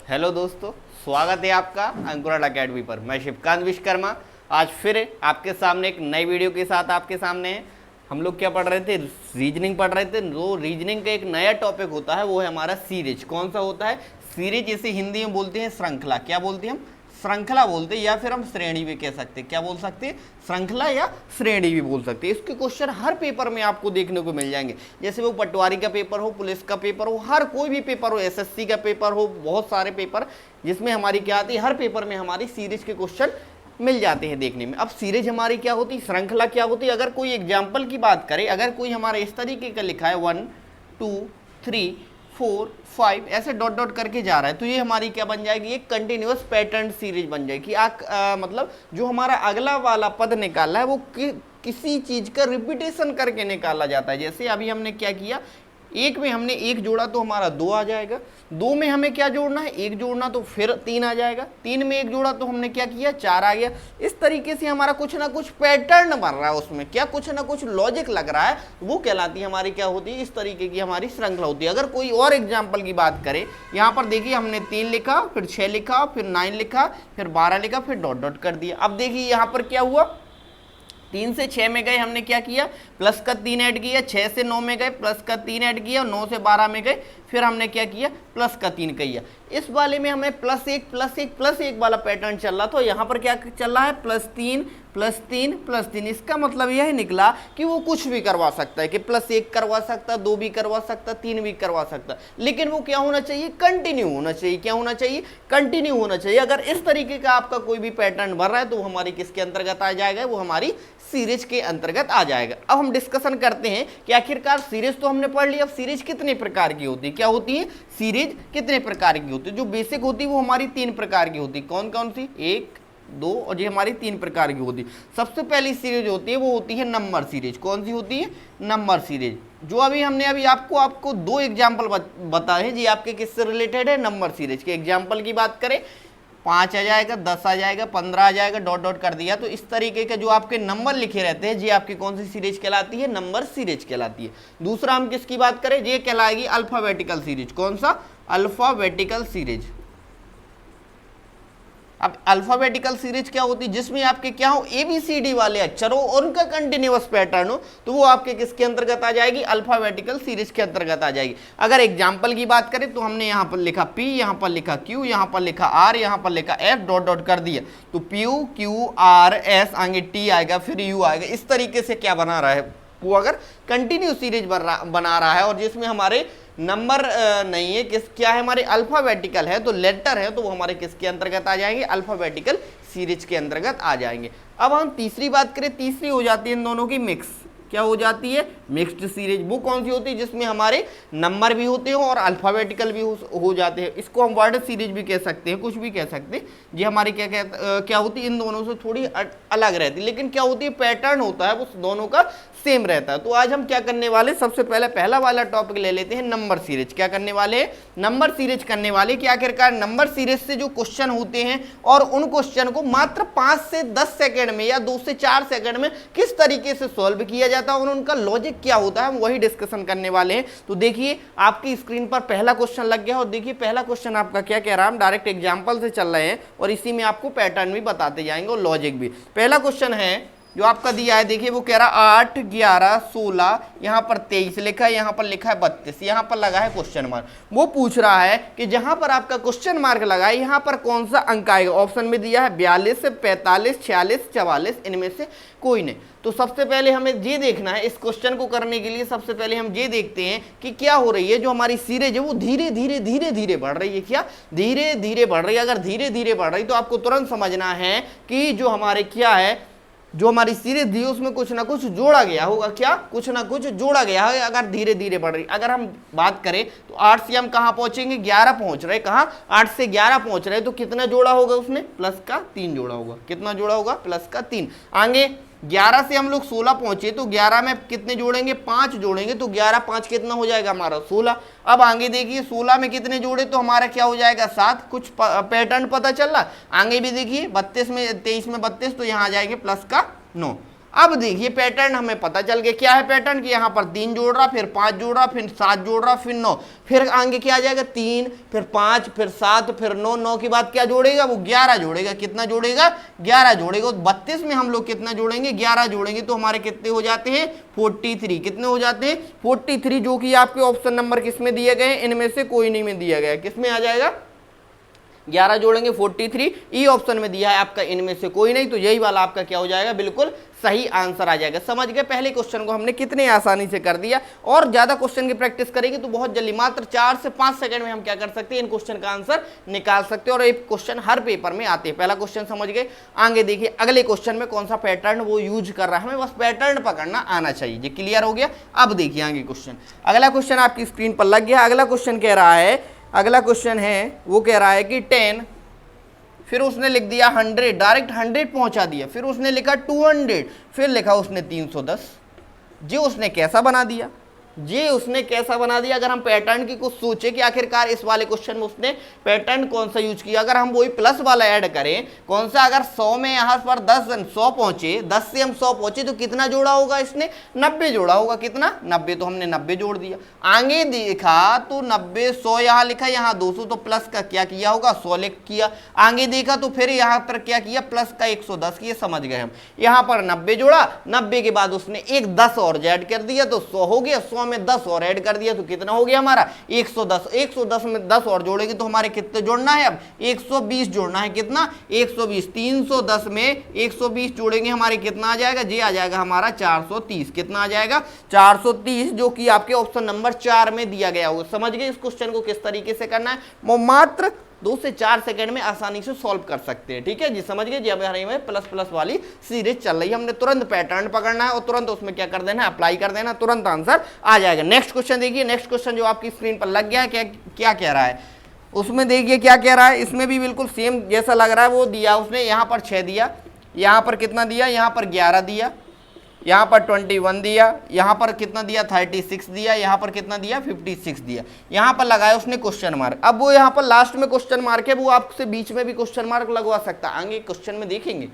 Hello दोस्तों, स्वागत है आपका अंकुरण अकेडमी पर। मैं शिवकांत विश्वकर्मा आज फिर आपके सामने एक नई वीडियो के साथ आपके सामने हैं। हम लोग क्या पढ़ रहे थे? रीजनिंग पढ़ रहे थे। जो रीजनिंग का एक नया टॉपिक होता है वो है हमारा सीरीज। कौन सा होता है? सीरीज। इसे हिंदी में बोलते हैं श्रृंखला। क्या बोलते हैं हम? श्रृंखला बोलते हैं, या फिर हम श्रेणी भी कह सकते हैं। क्या बोल सकते हैं? श्रृंखला या श्रेणी भी बोल सकते हैं। इसके क्वेश्चन हर पेपर में आपको देखने को मिल जाएंगे, जैसे वो पटवारी का पेपर हो, पुलिस का पेपर हो, हर कोई भी पेपर हो, एसएससी का पेपर हो, बहुत सारे पेपर जिसमें हमारी क्या आती है, हर पेपर में हमारी सीरीज के क्वेश्चन मिल जाते हैं देखने में। अब सीरीज हमारी क्या होती है, श्रृंखला क्या होती है? अगर कोई एग्जाम्पल की बात करें, अगर कोई हमारा इस तरीके का लिखा है 1 2 3 4 5 ऐसे डॉट डॉट करके जा रहा है, तो ये हमारी क्या बन जाएगी? एक कंटिन्यूअस पैटर्न सीरीज बन जाएगी। मतलब जो हमारा अगला वाला पद निकाला है वो किसी चीज का रिपीटेशन करके निकाला जाता है। जैसे अभी हमने क्या किया, एक में हमने एक जोड़ा तो हमारा 2 आ जाएगा, 2 में हमें क्या जोड़ना है? एक जोड़ना, तो फिर 3 आ जाएगा, 3 में एक जोड़ा तो हमने क्या किया? 4 आ गया। इस तरीके से हमारा कुछ ना कुछ पैटर्न बन रहा है, उसमें क्या कुछ ना कुछ लॉजिक लग रहा है, वो कहलाती है हमारी क्या होती है? इस तरीके की हमारी श्रृंखला होती है। अगर कोई और एग्जाम्पल की बात करें, यहाँ पर देखिए हमने 3 लिखा, फिर 6 लिखा, फिर 9 लिखा, फिर 12 लिखा, फिर डॉट डॉट कर दिया। अब देखिए यहाँ पर क्या हुआ, 3 से 6 में गए, हमने क्या किया? प्लस का 3 ऐड किया। 6 से 9 में गए, प्लस का 3 ऐड किया। 9 से 12 में गए, फिर हमने क्या किया? प्लस का 3 किया। इस वाले में हमें प्लस एक वाला पैटर्न चल रहा था। यहाँ पर क्या चल रहा है? +3 +3 +3। इसका मतलब यह निकला कि वो कुछ भी करवा सकता है, कि +1 करवा सकता, 2 भी करवा सकता, 3 भी करवा सकता, लेकिन वो क्या होना चाहिए? कंटिन्यू होना चाहिए। क्या होना चाहिए? कंटिन्यू होना चाहिए। अगर इस तरीके का आपका कोई भी पैटर्न बन रहा है तो वो हमारी किसके अंतर्गत आ जाएगा? वो हमारी सीरीज के अंतर्गत आ जाएगा। अब हम डिस्कशन करते हैं कि आखिरकार सीरीज तो हमने पढ़ लिया, अब सीरीज कितने प्रकार की होती है? क्या होती है? सीरीज कितने प्रकार की होती है? जो बेसिक होती है वो हमारी 3 प्रकार की होती है। कौन कौन सी? 1 2 और ये हमारी 3 प्रकार की होती है। सबसे पहली सीरीज होती है वो होती है नंबर सीरीज। कौन सी होती है? Number series. जो हमने आपको 2 एग्जाम्पल बताए हैं जी, आपके किससे रिलेटेड है? नंबर सीरीज के। एग्जाम्पल की बात करें, 5 आ जाएगा, 10 आ जाएगा, 15 आ जाएगा, डॉट डॉट कर दिया। तो इस तरीके के जो आपके नंबर लिखे रहते हैं जी, आपकी कौन सी सीरीज कहलाती है? नंबर सीरीज कहलाती है। दूसरा हम किसकी बात करें? ये कहलाएगी अल्फाबेटिकल सीरीज। कौन सा? Alphabetical series. अब अल्फाबेटिकल सीरीज क्या होती है? जिसमें आपके क्या हो? ABCD वाले अक्षर हो और उनका कंटिन्यूअस पैटर्न हो, तो वो आपके किसके अंतर्गत आ जाएगी? अल्फाबेटिकल सीरीज के अंतर्गत आ जाएगी। अगर एग्जाम्पल की बात करें तो हमने यहाँ पर लिखा P, यहाँ पर लिखा Q, यहाँ पर लिखा R, यहाँ पर लिखा F, डॉट डॉट कर दिया, तो P Q R S आगे T आएगा, फिर U आएगा। इस तरीके से क्या बना रहा है? वो अगर कंटिन्यू सीरीज बना रहा है और जिसमें हमारे नंबर नहीं है, क्या है? हमारे अल्फाबेटिकल है, तो लेटर है, तो वो हमारे किसके अंतर्गत आ जाएंगे? अल्फाबेटिकल सीरीज के अंतर्गत आ जाएंगे। अब हम तीसरी बात करें, तीसरी हो जाती है इन दोनों की मिक्स। क्या हो जाती है? Mixed series. वो कौन सी होती है? जिसमें हमारे नंबर भी होते हो और अल्फाबेटिकल भी हो जाते हैं। इसको हम वर्ड सीरीज भी कह सकते हैं, कुछ भी कह सकते हैं। ये हमारी क्या होती है? इन दोनों से थोड़ी अलग रहती है, लेकिन क्या होती है? पैटर्न होता है वो दोनों का सेम रहता है। तो आज हम क्या करने वाले, सबसे पहले पहला वाला टॉपिक ले लेते हैं, नंबर सीरीज। क्या करने वाले हैं? नंबर सीरीज करने वाले। कि आखिरकार नंबर सीरीज से जो क्वेश्चन होते हैं और उन क्वेश्चन को मात्र 5 से 10 सेकंड में या 2 से 4 सेकंड में किस तरीके से सॉल्व किया जाता है और उनका लॉजिक क्या होता है, हम वही डिस्कशन करने वाले हैं। तो देखिए आपकी स्क्रीन पर पहला क्वेश्चन लग गया और देखिए पहला क्वेश्चन आपका क्या कह रहा है, हम डायरेक्ट एग्जाम्पल से चल रहे हैं और इसी में आपको पैटर्न भी बताते जाएंगे और लॉजिक भी। पहला क्वेश्चन है जो आपका दिया है, देखिए वो कह रहा 8 11 16, यहाँ पर 23 लिखा है, यहाँ पर लिखा है 32, यहाँ पर लगा है क्वेश्चन मार्क। वो पूछ रहा है कि जहां पर आपका क्वेश्चन मार्क लगा है यहाँ पर कौन सा अंक आएगा। ऑप्शन में दिया है 42 45 46 44, इनमें से कोई नहीं। तो सबसे पहले हमें ये देखना है, इस क्वेश्चन को करने के लिए सबसे पहले हम ये देखते हैं कि क्या हो रही है। जो हमारी सीरीज है वो धीरे धीरे बढ़ रही है। क्या? धीरे धीरे बढ़ रही है। अगर धीरे धीरे बढ़ रही तो आपको तुरंत समझना है कि जो हमारे क्या है, जो हमारी सीरीज थी उसमें कुछ ना कुछ जोड़ा गया होगा। क्या? कुछ ना कुछ जोड़ा गया है अगर धीरे धीरे बढ़ रही। अगर हम बात करें तो 8 से हम कहाँ पहुंचेंगे? 11 पहुंच रहे। कहाँ? 8 से 11 पहुंच रहे, तो कितना जोड़ा होगा उसने? प्लस का 3 जोड़ा होगा। कितना जोड़ा होगा? प्लस का 3। आगे 11 से हम लोग 16 पहुंचे, तो 11 में कितने जोड़ेंगे? 5 जोड़ेंगे, तो 11 5 कितना हो जाएगा हमारा? 16। अब आगे देखिए 16 में कितने जोड़े तो हमारा क्या हो जाएगा? 7। कुछ पैटर्न पता चल रहा। आगे भी देखिए 32 में 23 में 32, तो यहाँ आ जाएंगे प्लस का 9। अब देखिए पैटर्न हमें पता चल गया, क्या है पैटर्न कि यहाँ पर 3 जोड़ रहा, फिर 5 जोड़ रहा, फिर 7 जोड़ रहा, फिर 9, फिर आगे क्या आ जाएगा 3, फिर 5, फिर 7, फिर 9, 9 के बाद क्या जोड़ेगा वो 11 जोड़ेगा। कितना जोड़ेगा 11 जोड़ेगा। 32 में हम लोग कितना जोड़ेंगे 11 जोड़ेंगे तो हमारे कितने हो जाते हैं 43। कितने हो जाते हैं 43, जो कि आपके ऑप्शन नंबर किसमें दिए गए, इनमें से कोई नहीं में दिया गया, किसमें आ जाएगा 11 जोड़ेंगे 43, ई ऑप्शन में दिया है आपका इनमें से कोई नहीं, तो यही वाला आपका क्या हो जाएगा बिल्कुल सही आंसर आ जाएगा। समझ गए, पहले क्वेश्चन को हमने कितने आसानी से कर दिया। और ज्यादा क्वेश्चन की प्रैक्टिस करेंगे तो बहुत जल्दी मात्र 4 से 5 सेकंड में हम क्या कर सकते हैं, इन क्वेश्चन का आंसर निकाल सकते हैं। और एक क्वेश्चन हर पेपर में आते हैं। पहला क्वेश्चन समझ गए। आगे देखिए अगले क्वेश्चन में कौन सा पैटर्न वो यूज कर रहा है, हमें बस पैटर्न पकड़ना आना चाहिए। ये क्लियर हो गया। अब देखिए आगे क्वेश्चन, अगला क्वेश्चन आपकी स्क्रीन पर लग गया। अगला क्वेश्चन कह रहा है, अगला क्वेश्चन है वो कह रहा है कि 10, फिर उसने लिख दिया 100, डायरेक्ट 100 पहुंचा दिया, फिर उसने लिखा 200, फिर लिखा उसने 310। जी उसने कैसा बना दिया, ये उसने कैसा बना दिया। अगर हम पैटर्न की कुछ सोचे कि आखिरकार इस वाले क्वेश्चन में उसने पैटर्न कौन सा यूज किया, अगर हम वही प्लस वाला ऐड करें, कौन सा, अगर 100 में यहाँ पर 100 पहुंचे, 10 से हम 100 पहुंचे तो कितना जोड़ा होगा इसने 90 जोड़ा होगा। कितना 90, तो हमने 90 जोड़ दिया। आगे देखा तो 90, 100 यहाँ लिखा, यहाँ 200, तो प्लस का क्या किया होगा 100 लिख किया। आगे देखा तो फिर यहाँ पर क्या किया प्लस का 110 किया। समझ गए हम, यहाँ पर 90 जोड़ा, 90 के बाद उसने एक 10 और ऐड कर दिया तो 100 हो गया, 100 में 10 और ऐड कर दिया तो कितना हो गया हमारा 110। 110 में 10 और जोड़ेंगे तो हमारे कितने जोड़ना है, अब 120 जोड़ना है। कितना 120, 310 में 120 जोड़ेंगे हमारे कितना आ जाएगा, ये आ जाएगा हमारा 430। कितना आ जाएगा 430, जो कि आपके ऑप्शन नंबर 4 में दिया गया होगा। समझ गए इस क्वेश्चन को किस तरीके से करना है, वो मात्र 2 से 4 सेकंड में आसानी से सॉल्व कर सकते हैं। ठीक है जी, समझ गए जी। अब हमारी प्लस प्लस वाली सीरीज चल रही है, हमने तुरंत पैटर्न पकड़ना है और तुरंत उसमें क्या कर देना है, अप्लाई कर देना, तुरंत आंसर आ जाएगा। नेक्स्ट क्वेश्चन देखिए, नेक्स्ट क्वेश्चन जो आपकी स्क्रीन पर लग गया है, क्या कह रहा है उसमें, देखिए क्या कह रहा है। इसमें भी बिल्कुल सेम जैसा लग रहा है वो दिया उसने, यहाँ पर 6 दिया, यहाँ पर कितना दिया, यहाँ पर 11 दिया, यहाँ पर 21 दिया, यहाँ पर कितना दिया 36 दिया, यहाँ पर कितना दिया 56 दिया, यहाँ पर लगाया उसने क्वेश्चन मार्क। अब वो यहाँ पर लास्ट में क्वेश्चन मार्क है, वो आपसे बीच में भी क्वेश्चन मार्क लगवा सकता है, आगे क्वेश्चन में देखेंगे।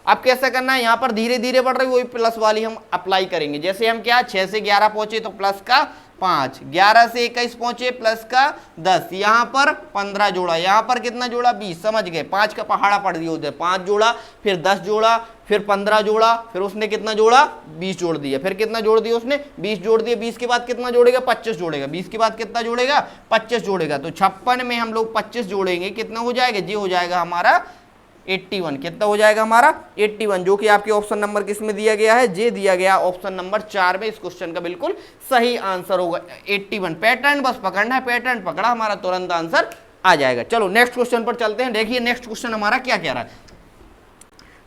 अब कैसा करना है, यहाँ पर धीरे धीरे बढ़ रही वही प्लस वाली हम अप्लाई करेंगे। जैसे हम क्या 6 से 11 पहुंचे तो प्लस का 5, 11 से 21 पहुंचे प्लस का 10, यहाँ पर 15 जोड़ा, यहाँ पर कितना जोड़ा 20। समझ गए, 5 का पहाड़ा पड़ दिया उधर, 5 जोड़ा, फिर 10 जोड़ा, फिर 15 जोड़ा, फिर उसने कितना जोड़ा 20 जोड़ दिया, फिर कितना जोड़ दिया उसने 20 जोड़ दिया। 20 के बाद कितना जोड़ेगा 25 जोड़ेगा, 20 के बाद कितना जोड़ेगा 25 जोड़ेगा। तो 56 में हम लोग 25 जोड़ेंगे, कितना हो जाएगा, ये हो जाएगा हमारा 81। कितना हो जाएगा हमारा 81, जो कि आपके ऑप्शन नंबर किस में दिया गया है, जे दिया गया ऑप्शन नंबर 4 में। इस क्वेश्चन का बिल्कुल सही आंसर होगा 81। पैटर्न बस पकड़ना है, पैटर्न पकड़ा हमारा तुरंत आंसर आ जाएगा। चलो नेक्स्ट क्वेश्चन पर चलते हैं। देखिए नेक्स्ट क्वेश्चन हमारा क्या कह रहा है।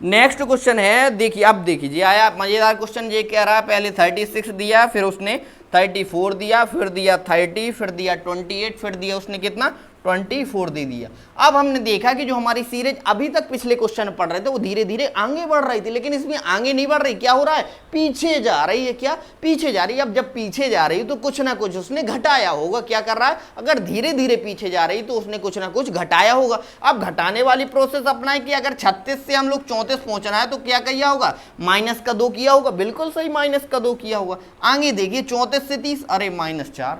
नेक्स्ट क्वेश्चन है, देखिए अब देखिए जी आया मजेदार क्वेश्चन। ये कह रहा है पहले 36 दिया, फिर उसने 34 दिया, फिर दिया 30, फिर दिया 28, फिर दिया उसने कितना 24 दे दिया। अब हमने देखा कि जो हमारी सीरीज अभी तक पिछले क्वेश्चन पढ़ रहे थे वो धीरे धीरे आगे बढ़ रही थी, लेकिन इसमें आगे नहीं बढ़ रही, क्या हो रहा है पीछे जा रही है। क्या पीछे जा रही है। अब जब पीछे जा रही है तो कुछ ना कुछ उसने घटाया होगा। क्या कर रहा है, अगर धीरे धीरे पीछे जा रही तो उसने कुछ ना कुछ घटाया होगा। अब घटाने वाली प्रोसेस अपनाए कि अगर 36 से हम लोग 34 पहुंचना है तो क्या किया होगा, माइनस का 2 किया होगा। बिल्कुल सही, माइनस का 2 किया होगा। आगे देखिए 34 से 30, अरे -4,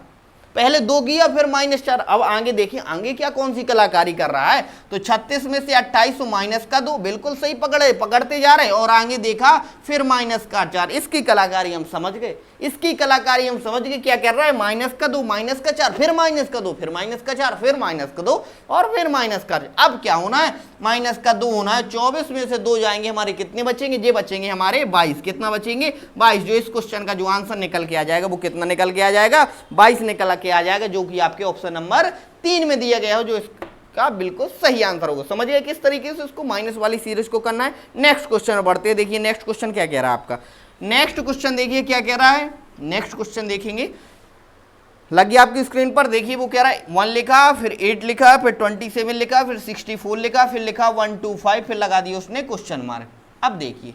पहले 2 किया फिर -4। अब आगे देखिए आगे क्या कौन सी कलाकारी कर रहा है, तो 36 में से 28 माइनस का 2, बिल्कुल सही पकड़े, पकड़ते जा रहे। और आगे देखा फिर -4। इसकी कलाकारी हम समझ गए, इसकी कलाकारी हम समझ गए। क्या कर रहा है, -2, -4, फिर -2, फिर -4, फिर -2 और फिर -4। अब क्या होना है, -2 होना है। 24 में से 2 जाएंगे, हमारे कितने बचेंगे, ये बचेंगे हमारे 22। कितना बचेंगे 22। जो इस क्वेश्चन का जो आंसर निकल के आ जाएगा वो कितना निकल के आ जाएगा 22 निकल के आ जाएगा, जो कि आपके ऑप्शन नंबर 3 में दिया गया हो, जो इसका बिल्कुल सही आंसर होगा। समझिए किस तरीके से इसको माइनस वाली सीरीज को करना है। नेक्स्ट क्वेश्चन बढ़ते हैं। देखिए नेक्स्ट क्वेश्चन क्या कह रहा है आपका। नेक्स्ट क्वेश्चन देखिए क्या कह रहा है। नेक्स्ट क्वेश्चन देखेंगे, लग गया आपकी स्क्रीन पर। देखिए वो कह रहा है 1 लिखा, फिर 8 लिखा, फिर 27 लिखा, फिर 64 लिखा, फिर लिखा 125, फिर लगा दिया उसने क्वेश्चन मार्क। अब देखिए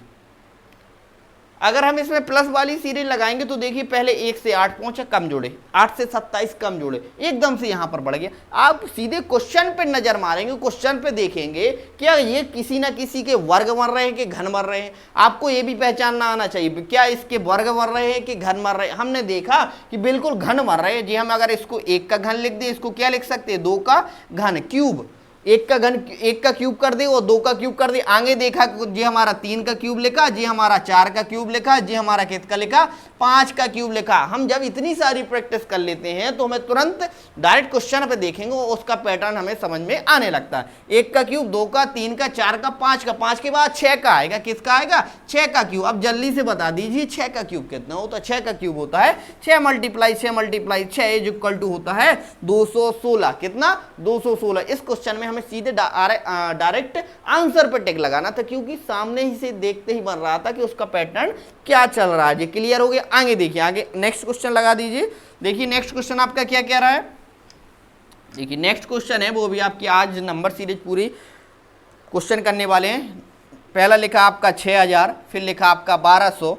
अगर हम इसमें प्लस वाली सीरीज लगाएंगे तो देखिए पहले 1 से 8 पहुंचा, कम जोड़े, 8 से 27 कम जोड़े, एकदम से यहां पर बढ़ गया। आप सीधे क्वेश्चन पे नजर मारेंगे, क्वेश्चन पे देखेंगे क्या ये किसी ना किसी के वर्ग बन रहे हैं कि घन बन रहे हैं। आपको ये भी पहचानना आना चाहिए क्या इसके वर्ग बन रहे हैं कि घन बन रहे हैं। हमने देखा कि बिल्कुल घन बन रहे हैं जी। हम अगर इसको 1 का घन लिख दें, इसको क्या लिख सकते हैं, 2 का घन क्यूब। 1 का घन 1 का क्यूब कर दे और 2 का क्यूब कर दे। आगे देखा जी हमारा 3 का क्यूब लिखा, जी हमारा 4 का क्यूब लिखा, जी हमारा कितना लिखा, 5 का क्यूब लिखा। हम जब इतनी सारी प्रैक्टिस कर लेते हैं तो हमें तुरंत डायरेक्ट क्वेश्चन पे देखेंगे और उसका पैटर्न हमें समझ में आने लगता है। 1 का क्यूब, 2 का, 3 का, 4 का, 5 का, 5 के बाद 6 का आएगा। किसका आएगा, 6 का क्यूब। अब जल्दी से बता दीजिए 6 का क्यूब कितना होता है। 6 का क्यूब होता है 6 multiply 6 multiply 6 is equal to होता है 216। कितना, 216। इस क्वेश्चन में हमें सीधे डायरेक्ट आंसर पर टिक लगाना था, क्योंकि सामने ही से देखते ही बन रहा था कि उसका पैटर्न क्या चल रहा है। ये क्लियर हो गया। आगे देखिए, आगे नेक्स्ट क्वेश्चन लगा दीजिए। देखिए नेक्स्ट क्वेश्चन आपका क्या कह रहा है। देखिए नेक्स्ट क्वेश्चन है वो भी आपकी आज नंबर सीरीज पूरी क्वेश्चन करने वाले हैं। पहला लिखा आपका 6000, फिर लिखा आपका 1200,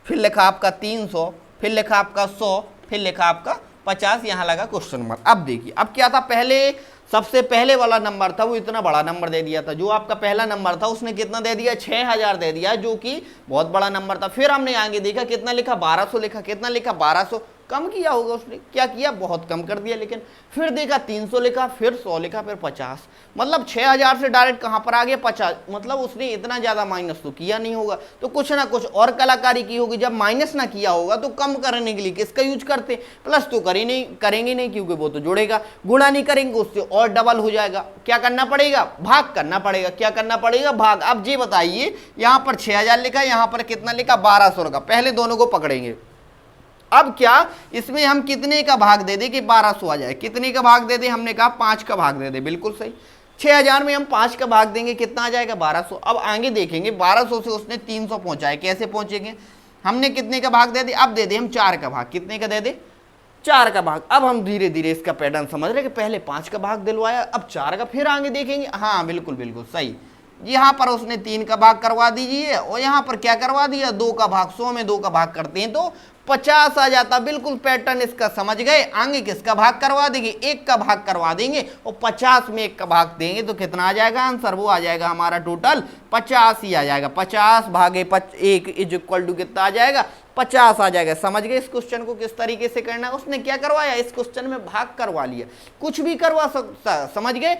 फिर लिखा आपका 300, फिर लिखा आपका 100, फिर लिखा आपका 50। यहाँ लगा क्वेश्चन नंबर। अब देखिए अब क्या था, पहले सबसे पहले वाला नंबर था वो इतना बड़ा नंबर दे दिया था। जो आपका पहला नंबर था उसने कितना दे दिया, 6000 दे दिया, जो कि बहुत बड़ा नंबर था। फिर हमने आगे देखा कितना लिखा, 1200 लिखा। कितना लिखा, 1200। कम किया होगा उसने, क्या किया, बहुत कम कर दिया। लेकिन फिर देखा 300 लिखा, फिर 100 लिखा, फिर 50। मतलब 6000 से डायरेक्ट कहां पर आ गया, 50। मतलब उसने इतना ज्यादा माइनस तो किया नहीं होगा, तो कुछ ना कुछ और कलाकारी की होगी। जब माइनस ना किया होगा तो कम करने के लिए किसका यूज करते, प्लस तो करेंगे नहीं, क्योंकि वो तो जुड़ेगा। गुणा नहीं करेंगे उससे और डबल हो जाएगा। क्या करना पड़ेगा, भाग करना पड़ेगा। क्या करना पड़ेगा, भाग। अब ये बताइए यहाँ पर 6000 लिखा, यहाँ पर कितना लिखा, 1200 लिखा। पहले दोनों को पकड़ेंगे। अब क्या इसमें हम कितने का भाग दे दें कि 1200 आ जाए। कितने का भाग दे दें, हमने कहा 5 का भाग दे दे। बिल्कुल सही। 6000 में हम 5 का भाग देंगे, कितना आ जाएगा, 1200। अब आगे देखेंगे 1200 से उसने 300 पहुंचा है, कैसे पहुंचेंगे। हमने कितने का भाग दे दे, अब दे दे हम 4 का भाग। कितने का दे दे, 4 का भाग। अब हम धीरे धीरे इसका पैटर्न समझ रहे कि पहले 5 का भाग दिलवाया, अब 4 का। फिर आगे देखेंगे, हाँ बिल्कुल बिल्कुल सही। यहाँ पर उसने 3 का भाग करवा दीजिए और यहाँ पर क्या करवा दिया, 2 का भाग। 100 में 2 का भाग करते हैं तो 50 आ जाता। बिल्कुल पैटर्न इसका समझ गए। आगे किसका भाग करवा देंगे, 1 का भाग करवा देंगे और 50 में 1 का भाग देंगे तो कितना आ जाएगा आंसर, वो आ जाएगा हमारा टोटल 50 ही आ जाएगा। 50 भागे 1 इज इक्वल टू कितना आ जाएगा, 50 आ जाएगा। समझ गए इस क्वेश्चन को किस तरीके से करना है। उसने क्या करवाया, इस क्वेश्चन में भाग करवा लिया। कुछ भी करवा सकता, समझ गए,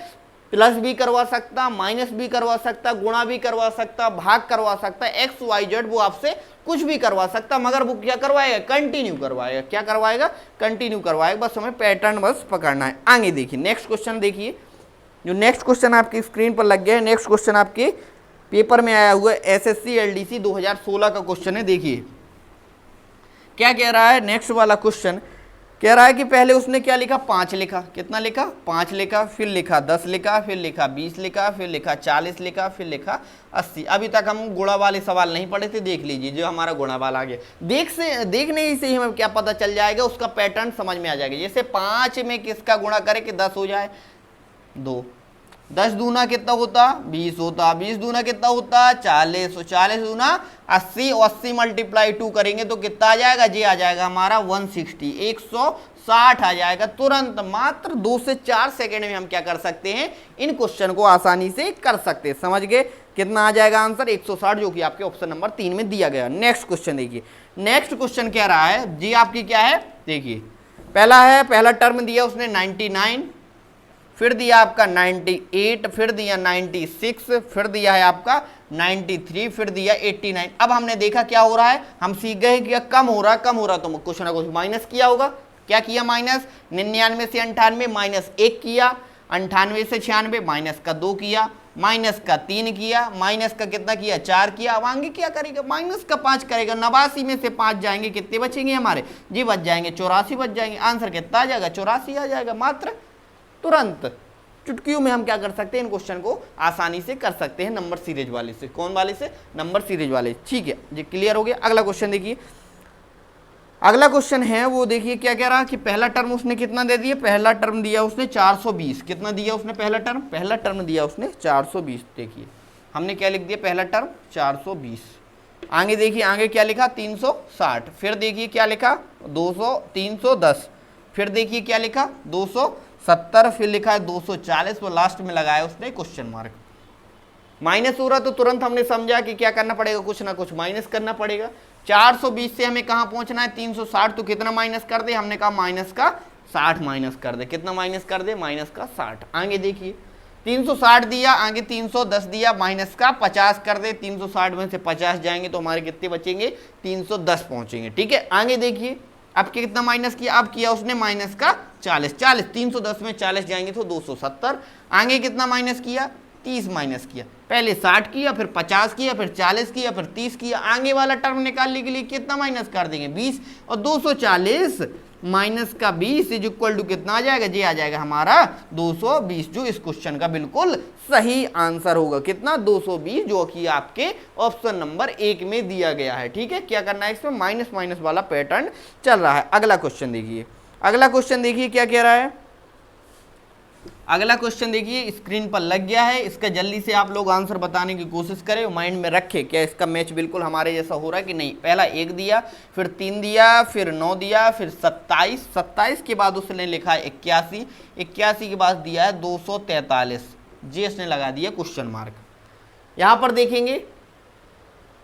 प्लस भी करवा सकता, माइनस भी करवा सकता, गुणा भी करवा सकता, भाग करवा सकता, एक्स वाई जेड वो आपसे कुछ भी करवा सकता, मगर वो क्या करवाएगा, कंटिन्यू करवाएगा। क्या करवाएगा, कंटिन्यू करवाएगा। बस हमें पैटर्न बस पकड़ना है। आगे देखिए नेक्स्ट क्वेश्चन। देखिए जो नेक्स्ट क्वेश्चन आपकी स्क्रीन पर लग गया है, नेक्स्ट क्वेश्चन आपके पेपर में आया हुआ है, एसएससी एलडीसी 2016 का क्वेश्चन है। देखिए क्या कह रहा है, नेक्स्ट वाला क्वेश्चन कह रहा है कि पहले उसने क्या लिखा, 5 लिखा। कितना लिखा, 5 लिखा, फिर लिखा 10 लिखा, फिर लिखा 20 लिखा, फिर लिखा 40 लिखा, फिर लिखा 80। अभी तक हम गुणा वाले सवाल नहीं पढ़े थे, देख लीजिए जो हमारा गुणा वाला आ गया। देखने ही से ही हमें क्या पता चल जाएगा, उसका पैटर्न समझ में आ जाएगा। जैसे 5 में किसका गुणा करे कि 10 हो जाए, 2। 10 दूना कितना होता, 20 होता। 20 दूना कितना होता, 40। 40 दूना 80 और 80 मल्टीप्लाई 2 करेंगे तो कितना आ जाएगा, ये आ जाएगा हमारा 160, 160 आ जाएगा। तुरंत मात्र 2 से 4 सेकेंड में हम क्या कर सकते हैं, इन क्वेश्चन को आसानी से कर सकते हैं। समझ गए, कितना आ जाएगा आंसर, 160, जो कि आपके ऑप्शन नंबर 3 में दिया गया। नेक्स्ट क्वेश्चन देखिए, नेक्स्ट क्वेश्चन कह रहा है जी आपकी क्या है। देखिए पहला है, पहला टर्म दिया उसने 99, फिर दिया आपका 98, फिर दिया 96, फिर दिया है आपका 93, फिर दिया 89। अब हमने देखा क्या हो रहा है, हम सीख गए कि कम हो रहा तो कुछ ना कुछ माइनस किया होगा। क्या किया, माइनस। 99 से 98 माइनस 1 किया, 98 से 96 माइनस का 2 किया, माइनस का 3 किया, माइनस का कितना किया, 4 किया। अब आगे क्या करेगा, माइनस का 5 करेगा। 89 में से 5 जाएंगे, कितने बचेंगे हमारे, जी बच जाएंगे 84 बच जाएंगे। आंसर कितना आ जाएगा, 84 आ जाएगा। मात्र तुरंत चुटकियों में हम क्या कर सकते हैं, इन क्वेश्चन को आसानी से कर सकते हैं नंबर सीरीज वाले से। कौन वाले से, नंबर सीरीज वाले। ठीक है, ये क्लियर हो गया। अगला क्वेश्चन देखिए, अगला क्वेश्चन है वो देखिए क्या कह रहा है कि पहला टर्म उसने कितना दे दिया, पहला टर्म दिया उसने 420। कितना दिया उसने, पहला टर्म दिया उसने 420। देखिए हमने क्या लिख दिया, पहला टर्म 420। आगे देखिए, आगे क्या लिखा 360, फिर देखिए क्या लिखा 310, फिर देखिए क्या लिखा 270, फिर लिखा है 240, वो लास्ट में लगाया उसने क्वेश्चन मार्क। माइनस हो रहा तो तुरंत हमने समझा कि क्या करना पड़ेगा, कुछ ना कुछ माइनस करना पड़ेगा। 420 से हमें कहाँ पहुंचना है 360, तो कितना माइनस कर दे, हमने कहा माइनस का 60 माइनस कर दे। कितना माइनस कर दे, माइनस का 60। आगे देखिए 360 दिया, आगे 310 दिया, माइनस का 50 कर दे। 360 में से 50 जाएंगे तो हमारे कितने बचेंगे, 310 पहुंचेंगे। ठीक है, आगे देखिए अब कितना माइनस किया, अब किया उसने माइनस का 40, 310 में 40 जाएंगे तो 270। आगे कितना माइनस किया, 30 माइनस किया, पहले 60 किया, फिर 50 किया, फिर 40 किया, फिर 30 किया। आगे वाला टर्म निकालने के लिए कितना माइनस कर देंगे, 20, और 240 माइनस का 20 इज इक्वल टू कितना आ जाएगा, ये आ जाएगा हमारा 220, जो इस क्वेश्चन का बिल्कुल सही आंसर होगा। कितना, 220, जो कि आपके ऑप्शन नंबर 1 में दिया गया है। ठीक है, क्या करना है, इसमें माइनस माइनस वाला पैटर्न चल रहा है। अगला क्वेश्चन देखिए, अगला क्वेश्चन देखिए क्या कह रहा है। अगला क्वेश्चन देखिए स्क्रीन पर लग गया है, इसका जल्दी से आप लोग आंसर बताने की कोशिश करें, माइंड में रखें क्या इसका मैच बिल्कुल हमारे जैसा हो रहा है कि नहीं। पहला 1 दिया, फिर 3 दिया, फिर 9 दिया, फिर 27, 27 के बाद उसने लिखा है 81, 81 के बाद दिया है 243, जी इसने लगा दिया क्वेश्चन मार्क। यहाँ पर देखेंगे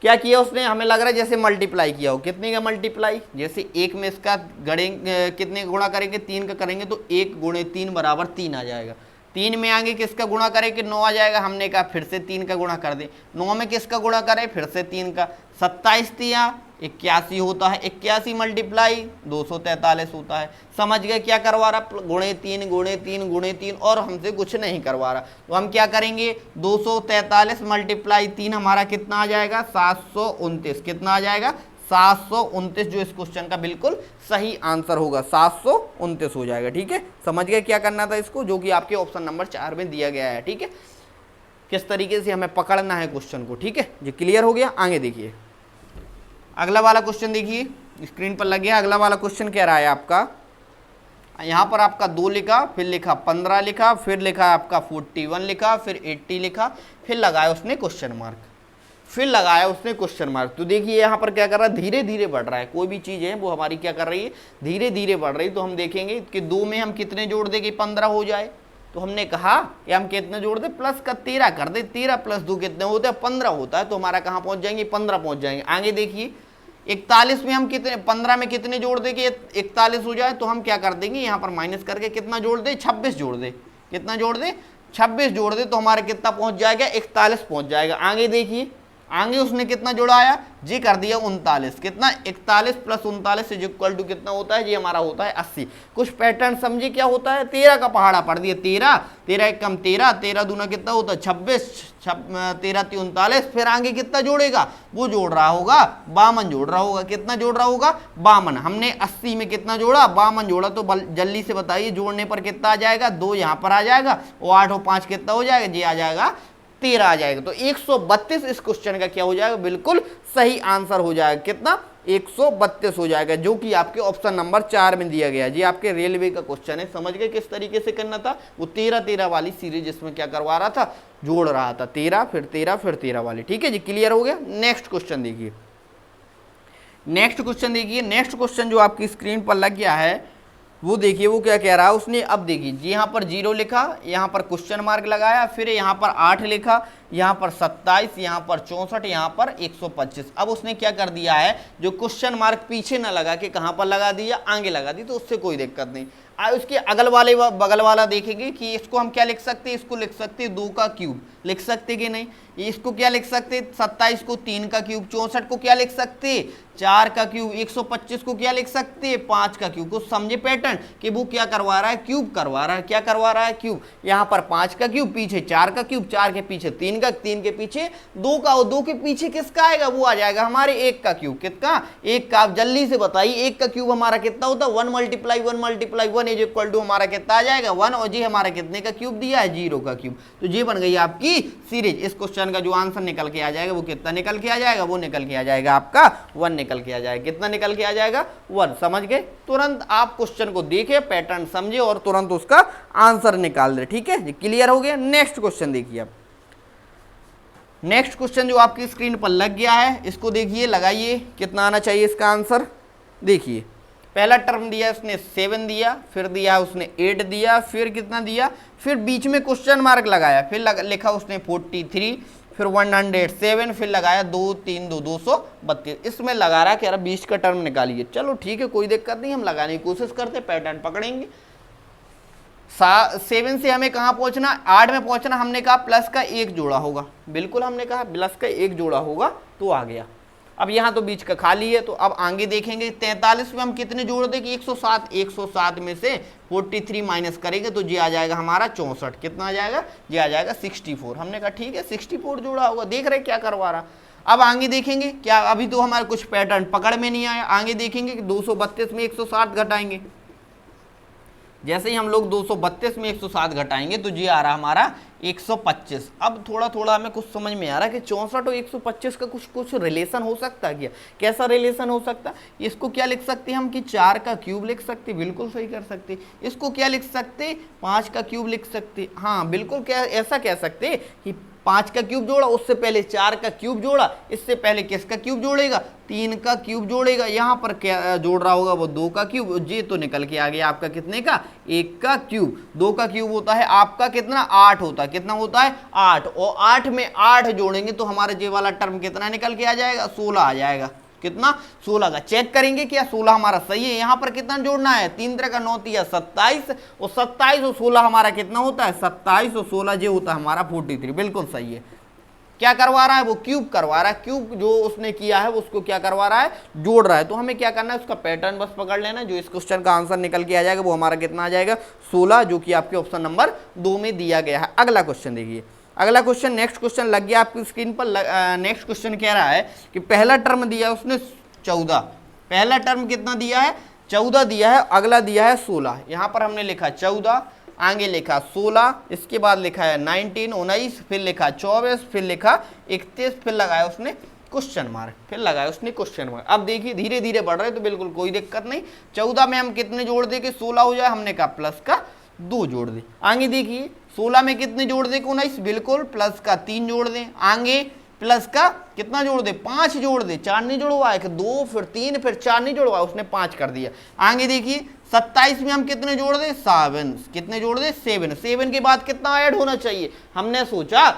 क्या किया उसने, हमें लग रहा है जैसे मल्टीप्लाई किया हो। कितने का मल्टीप्लाई, जैसे 1 में इसका गणेंगे, कितने गुणा करेंगे, 3 का करेंगे तो 1 गुणे 3 बराबर 3 आ जाएगा। 3 में आगे किसका गुणा करें कि 9 आ जाएगा, हमने कहा फिर से 3 का गुणा कर दे। 9 में किसका गुणा करें, फिर से 3 का। 27 दिया, 81 होता है, 81 मल्टीप्लाई 243 होता है। समझ गए क्या करवा रहा, गुणे 3 गुणे 3 गुणे 3, और हमसे कुछ नहीं करवा रहा। तो हम क्या करेंगे, 243 मल्टीप्लाई 3 हमारा कितना आ जाएगा, 729। कितना आ जाएगा, 729, जो इस क्वेश्चन का बिल्कुल सही आंसर होगा, 729 हो जाएगा। ठीक है, समझ गए क्या करना था इसको, जो कि आपके ऑप्शन नंबर 4 में दिया गया है। ठीक है, किस तरीके से हमें पकड़ना है क्वेश्चन को। ठीक है, ये क्लियर हो गया। आगे देखिए अगला वाला क्वेश्चन, देखिए स्क्रीन पर लग गया। अगला वाला क्वेश्चन कह रहा है आपका, यहाँ पर आपका 2 लिखा, फिर लिखा 15 लिखा, फिर लिखा आपका 41 लिखा, फिर 80 लिखा, फिर लगाया उसने क्वेश्चन मार्क, फिर लगाया उसने क्वेश्चन मार्क। तो देखिए यहाँ पर क्या कर रहा है, धीरे धीरे बढ़ रहा है। कोई भी चीज़ है वो हमारी क्या कर रही है, धीरे धीरे बढ़ रही है। तो हम देखेंगे कि 2 में हम कितने जोड़ दें कि 15 हो जाए। तो हमने कहा कि हम कितने जोड़ दें, प्लस का 13 कर दे। 13 प्लस 2 कितने होते हैं, 15 होता है। तो हमारा कहाँ पहुँच जाएंगे, 15 पहुँच जाएंगे। आगे देखिए 41 में हम कितने, 15 में कितने जोड़ दे कि 41 हो जाए। तो हम क्या कर देंगे, यहाँ पर माइनस करके कितना जोड़ दे, 26 जोड़ दे। कितना जोड़ दे, 26 जोड़ दे। तो हमारा कितना पहुँच जाएगा, 41 पहुँच जाएगा। आगे देखिए, आगे उसने कितना जोड़ाया, जी कर दिया 39। कितना, 41 प्लस 39 इज इक्वल टू कितना होता है, ये हमारा होता है 80। कुछ पैटर्न समझिए क्या होता है, 13 का पहाड़ा पड़ दिया। 13, 13 एक कम 13, 13 दूना कितना होता है 26, 13 39। फिर आगे कितना जोड़ेगा, वो जोड़ रहा होगा 52 जोड़ रहा होगा। कितना जोड़ रहा होगा, 52। हमने 80 में कितना जोड़ा, 52 जोड़ा। तो जल्दी से बताइए जोड़ने पर कितना आ जाएगा, 2 यहाँ पर आ जाएगा, और 8 और 5 कितना हो जाएगा, ये आ जाएगा 13 आ जाएगा। तो 132 इस क्वेश्चन का क्या हो जाएगा, बिल्कुल सही आंसर हो जाएगा। कितना, 132 हो जाएगा, जो कि आपके ऑप्शन नंबर 4 में दिया गया है। जी आपके रेलवे का क्वेश्चन है, समझ गए किस तरीके से करना था। वो 13 वाली सीरीज इसमें क्या करवा रहा था, जोड़ रहा था। 13 फिर 13 फिर 13 वाली। ठीक है जी, क्लियर हो गया। नेक्स्ट क्वेश्चन देखिए, नेक्स्ट क्वेश्चन देखिए। नेक्स्ट क्वेश्चन जो आपकी स्क्रीन पर लग गया है, वो देखिए वो क्या कह रहा है उसने। अब देखिए यहाँ पर 0 लिखा, यहाँ पर क्वेश्चन मार्क लगाया, फिर यहाँ पर 8 लिखा, यहाँ पर 27, यहाँ पर 64, यहाँ पर 125। अब उसने क्या कर दिया है, जो क्वेश्चन मार्क पीछे ना लगा के कहाँ पर लगा दिया, आगे लगा दी। तो उससे कोई दिक्कत नहीं। उसके अगल वाले बगल वाला देखेंगे कि इसको हम क्या लिख सकते हैं, इसको लिख सकते हैं 2 का क्यूब, लिख सकते कि नहीं। इसको क्या लिख सकते, 27 को 3 का क्यूब, 64 को क्या लिख सकते 4 का क्यूब, 125 को क्या लिख सकते 5 का क्यूब। को समझे पैटर्न कि वो क्या करवा रहा है, क्यूब करवा रहा है। क्या करवा रहा है, क्यूब। यहाँ पर 5 का क्यूब, पीछे 4 का क्यूब, 4 के पीछे 3 का, 3 के पीछे 2 का, और 2 के पीछे किसका आएगा, वो आ जाएगा हमारे 1 का क्यूब। कितना, 1 का। आप जल्दी से बताइए 1 का क्यूब हमारा कितना होता है, 1 multiply 1 multiply 1 is equal to हमारा कितना आ जाएगा 1। और जी हमारा कितने का क्यूब दिया है, 0 का क्यूब। तो ये बन गई आपकी सीरीज। इस क्वेश्चन का जो आंसर निकल के आ जाएगा वो कितना निकल के आ जाएगा, वो निकल के आ जाएगा आपका 1 निकल के आ जाएगा। कितना निकल के आ जाएगा, 1। समझ गए। तुरंत आप क्वेश्चन को देखे, पैटर्न समझे और तुरंत उसका आंसर निकाल दे। ठीक है, क्लियर हो गया। नेक्स्ट क्वेश्चन देखिए आप। नेक्स्ट क्वेश्चन जो आपकी स्क्रीन पर लग गया है, इसको देखिए, लगाइए कितना आना चाहिए इसका आंसर। देखिए पहला टर्म दिया उसने 7 दिया, फिर दिया उसने 8 दिया, फिर कितना दिया, फिर बीच में क्वेश्चन मार्क लगाया, फिर लिखा उसने 43, फिर 107, फिर लगाया 2 3 2 232। इसमें लगा रहा है कि यार 20 का टर्म निकालिए। चलो ठीक है, कोई दिक्कत नहीं, हम लगाने की कोशिश करते, पैटर्न पकड़ेंगे। 7 से हमें कहाँ पहुंचना, 8 में पहुंचना। हमने कहा प्लस का 1 जोड़ा होगा, बिल्कुल हमने कहा प्लस का 1 जोड़ा होगा तो आ गया। अब यहाँ तो बीच का खाली है, तो अब आगे देखेंगे 43 में हम कितने जोड़ दें कि 107, 107 में से 43 माइनस करेंगे तो जी आ जाएगा हमारा 64। कितना आ जाएगा, जी आ जाएगा 64। हमने कहा ठीक है 64 जोड़ा होगा। देख रहे क्या करवा रहा। अब आगे देखेंगे क्या, अभी तो हमारे कुछ पैटर्न पकड़ में नहीं आया। आगे देखेंगे कि 232 में 107 घटाएंगे। जैसे ही हम लोग 232 में 107 घटाएंगे तो जी आ रहा हमारा 125। अब थोड़ा थोड़ा हमें कुछ समझ में आ रहा है कि 64 और 125 का कुछ रिलेशन हो सकता है क्या। कैसा रिलेशन हो सकता है, इसको क्या लिख सकते हैं हम कि 4 का क्यूब लिख सकते, बिल्कुल सही कर सकते। इसको क्या लिख सकते, 5 का क्यूब लिख सकते। हाँ बिल्कुल, क्या ऐसा कह सकते कि 5 का क्यूब जोड़ा, उससे पहले 4 का क्यूब जोड़ा, इससे पहले किसका क्यूब जोड़ेगा, 3 का क्यूब जोड़ेगा। यहाँ पर क्या जोड़ रहा होगा, वो 2 का क्यूब। जी तो निकल के आ गया आपका कितने का, 1 का क्यूब। 2 का क्यूब होता है आपका कितना, 8 होता है। कितना होता है, 8। और 8 में 8 जोड़ेंगे तो हमारा ये वाला टर्म कितना निकल के आ जाएगा, 16 आ जाएगा। कितना, 16 का। चेक करेंगे क्या 16 हमारा सही है। यहाँ पर कितना जोड़ना है, 3 3 का 9 3 27, और 27 और 16 हमारा कितना होता है, 27 और 16 जो होता है हमारा 43। बिल्कुल सही है। क्या करवा रहा है, वो क्यूब करवा रहा है। क्यूब जो उसने किया है उसको क्या करवा रहा है, जोड़ रहा है। तो हमें क्या करना है, उसका पैटर्न बस पकड़ लेना। जो इस क्वेश्चन का आंसर निकल के आ जाएगा वो हमारा कितना आ जाएगा, 16, जो कि आपके ऑप्शन नंबर 2 में दिया गया है। अगला क्वेश्चन देखिए, अगला क्वेश्चन, नेक्स्ट क्वेश्चन लग गया आपकी स्क्रीन पर। नेक्स्ट क्वेश्चन कह रहा है कि पहला टर्म दिया उसने 14, पहला टर्म कितना दिया है, 14 दिया है, अगला दिया है 16। यहाँ पर हमने लिखा 14, आगे लिखा 16, इसके बाद लिखा है 19, फिर लिखा 24, फिर लिखा 31, फिर लगाया उसने क्वेश्चन मार्क, फिर लगाया उसने क्वेश्चन मार्क। अब देखिए धीरे धीरे बढ़ रहे तो बिल्कुल कोई दिक्कत नहीं। 14 में हम कितने जोड़ दे कि 16 हो जाए, हमने कहा प्लस का 2 जोड़ दे। आगे देखिए 16 में कितने जोड़ दे, 19, बिल्कुल प्लस का 3 जोड़ दें। आगे प्लस का कितना जोड़ दे, 5 जोड़ दे। 4 नहीं जोड़वाया कि 2 फिर 3 फिर 4 नहीं जोड़वाया, उसने 5 कर दिया। आगे देखिए 27 में हम कितने जोड़ दे, 7। कितने जोड़ दे, 7। 7 के बाद कितना ऐड होना चाहिए, हमने सोचा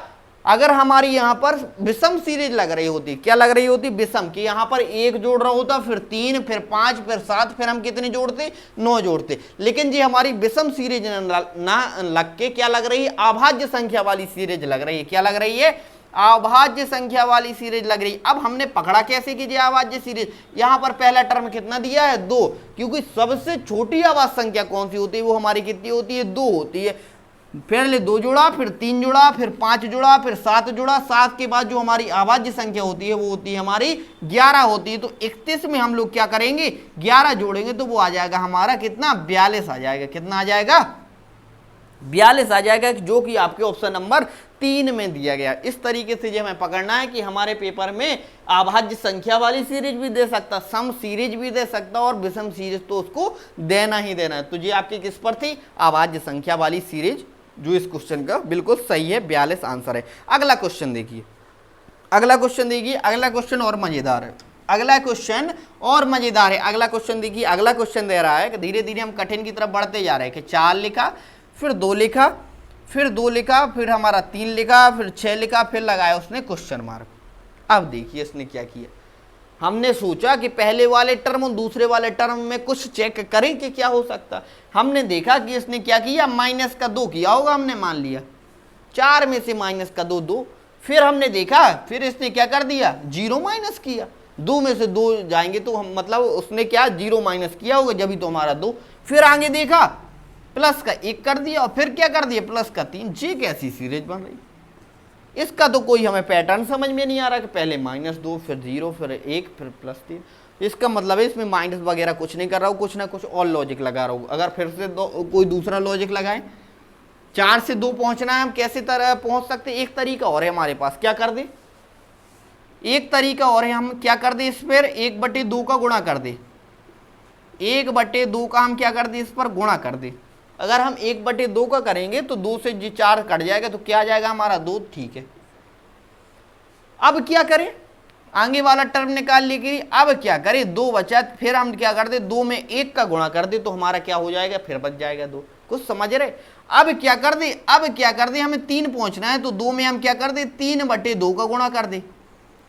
अगर हमारी यहाँ पर विषम सीरीज लग रही होती, क्या लग रही होती, विषम, कि यहाँ पर 1 जोड़ रहा होता, फिर 3 फिर 5 फिर 7, फिर हम कितने जोड़ते, 9 जोड़ते। लेकिन जी हमारी विषम सीरीज ना लग के क्या लग रही है, अभाज्य संख्या वाली सीरीज लग रही है। क्या लग रही है, अभाज्य संख्या वाली सीरीज लग रही। अब हमने पकड़ा कैसे कीजिए अभाज्य सीरीज, यहाँ पर पहला टर्म कितना दिया है, 2, क्योंकि सबसे छोटी अभाज्य संख्या कौन सी होती है, वो हमारी कितनी होती है, 2 होती है। पहले 2 जोड़ा, फिर 3 जोड़ा, फिर 5 जोड़ा, फिर 7 जोड़ा। 7 के बाद जो हमारी अभाज्य संख्या होती है वो होती है हमारी 11 होती है। तो 31 में हम लोग क्या करेंगे, 11 जोड़ेंगे तो वो आ जाएगा हमारा कितना, 42 आ जाएगा। कितना आ जाएगा, 42 आ जाएगा, जो कि आपके ऑप्शन नंबर 3 में दिया गया। इस तरीके से जो हमें पकड़ना है कि हमारे पेपर में अभाज्य संख्या वाली सीरीज भी दे सकता, सम सीरीज भी दे सकता, और विषम सीरीज तो उसको देना ही देना है। तो ये आपकी किस पर थी, अभाज्य संख्या वाली सीरीज, जो इस क्वेश्चन का बिल्कुल सही है, 42 आंसर है। अगला क्वेश्चन देखिए, अगला क्वेश्चन देखिए, अगला क्वेश्चन और मजेदार है। अगला क्वेश्चन और मजेदार है। अगला क्वेश्चन देखिए, अगला क्वेश्चन दे रहा है कि धीरे धीरे हम कठिन की तरफ बढ़ते जा रहे हैं कि 4 लिखा, फिर 2 लिखा, फिर 2 लिखा, फिर हमारा 3 लिखा, फिर 6 लिखा, फिर लगाया उसने क्वेश्चन मार्क। अब देखिए इसने क्या किया, हमने सोचा कि पहले वाले टर्म और दूसरे वाले टर्म में कुछ चेक करें कि क्या हो सकता। हमने देखा कि इसने क्या किया, माइनस का 2 किया होगा, हमने मान लिया 4 में से माइनस का 2 2। फिर हमने देखा, फिर इसने क्या कर दिया, 0 माइनस किया। 2 में से 2 जाएंगे तो हम मतलब उसने क्या 0 माइनस किया होगा, जब ही तो हमारा 2। फिर आगे देखा प्लस का 1 कर दिया, और फिर क्या कर दिया, प्लस का 3। जी कैसी सीरीज बन रही, इसका तो कोई हमें पैटर्न समझ में नहीं आ रहा कि पहले -2 फिर 0 फिर 1 फिर +3। इसका मतलब है इसमें माइनस वगैरह कुछ नहीं कर रहा हूँ, कुछ ना कुछ और लॉजिक लगा रहा हूँ। अगर फिर से कोई दूसरा लॉजिक लगाएं, 4 से 2 पहुंचना है, हम कैसे तरह पहुंच सकते। एक तरीका और है हमारे पास, क्या कर दे, एक तरीका और है, हम क्या कर दे, इस पर 1/2 का गुणा कर दे। 1/2 का हम क्या कर दे, इस पर गुणा कर दे। अगर हम 1/2 का करेंगे तो 2 से 4 कट जाएगा, तो क्या आ जाएगा हमारा 2। ठीक है, अब क्या करें, आगे वाला टर्म निकाल ली, अब क्या करें, 2 बचा, फिर हम क्या कर दे, 2 में 1 का गुणा कर दे तो हमारा क्या हो जाएगा, फिर बच जाएगा 2। कुछ समझ रहे। अब क्या कर दे, हमें 3 पहुंचना है तो 2 में हम क्या कर दे, 3/2 का गुणा कर दे,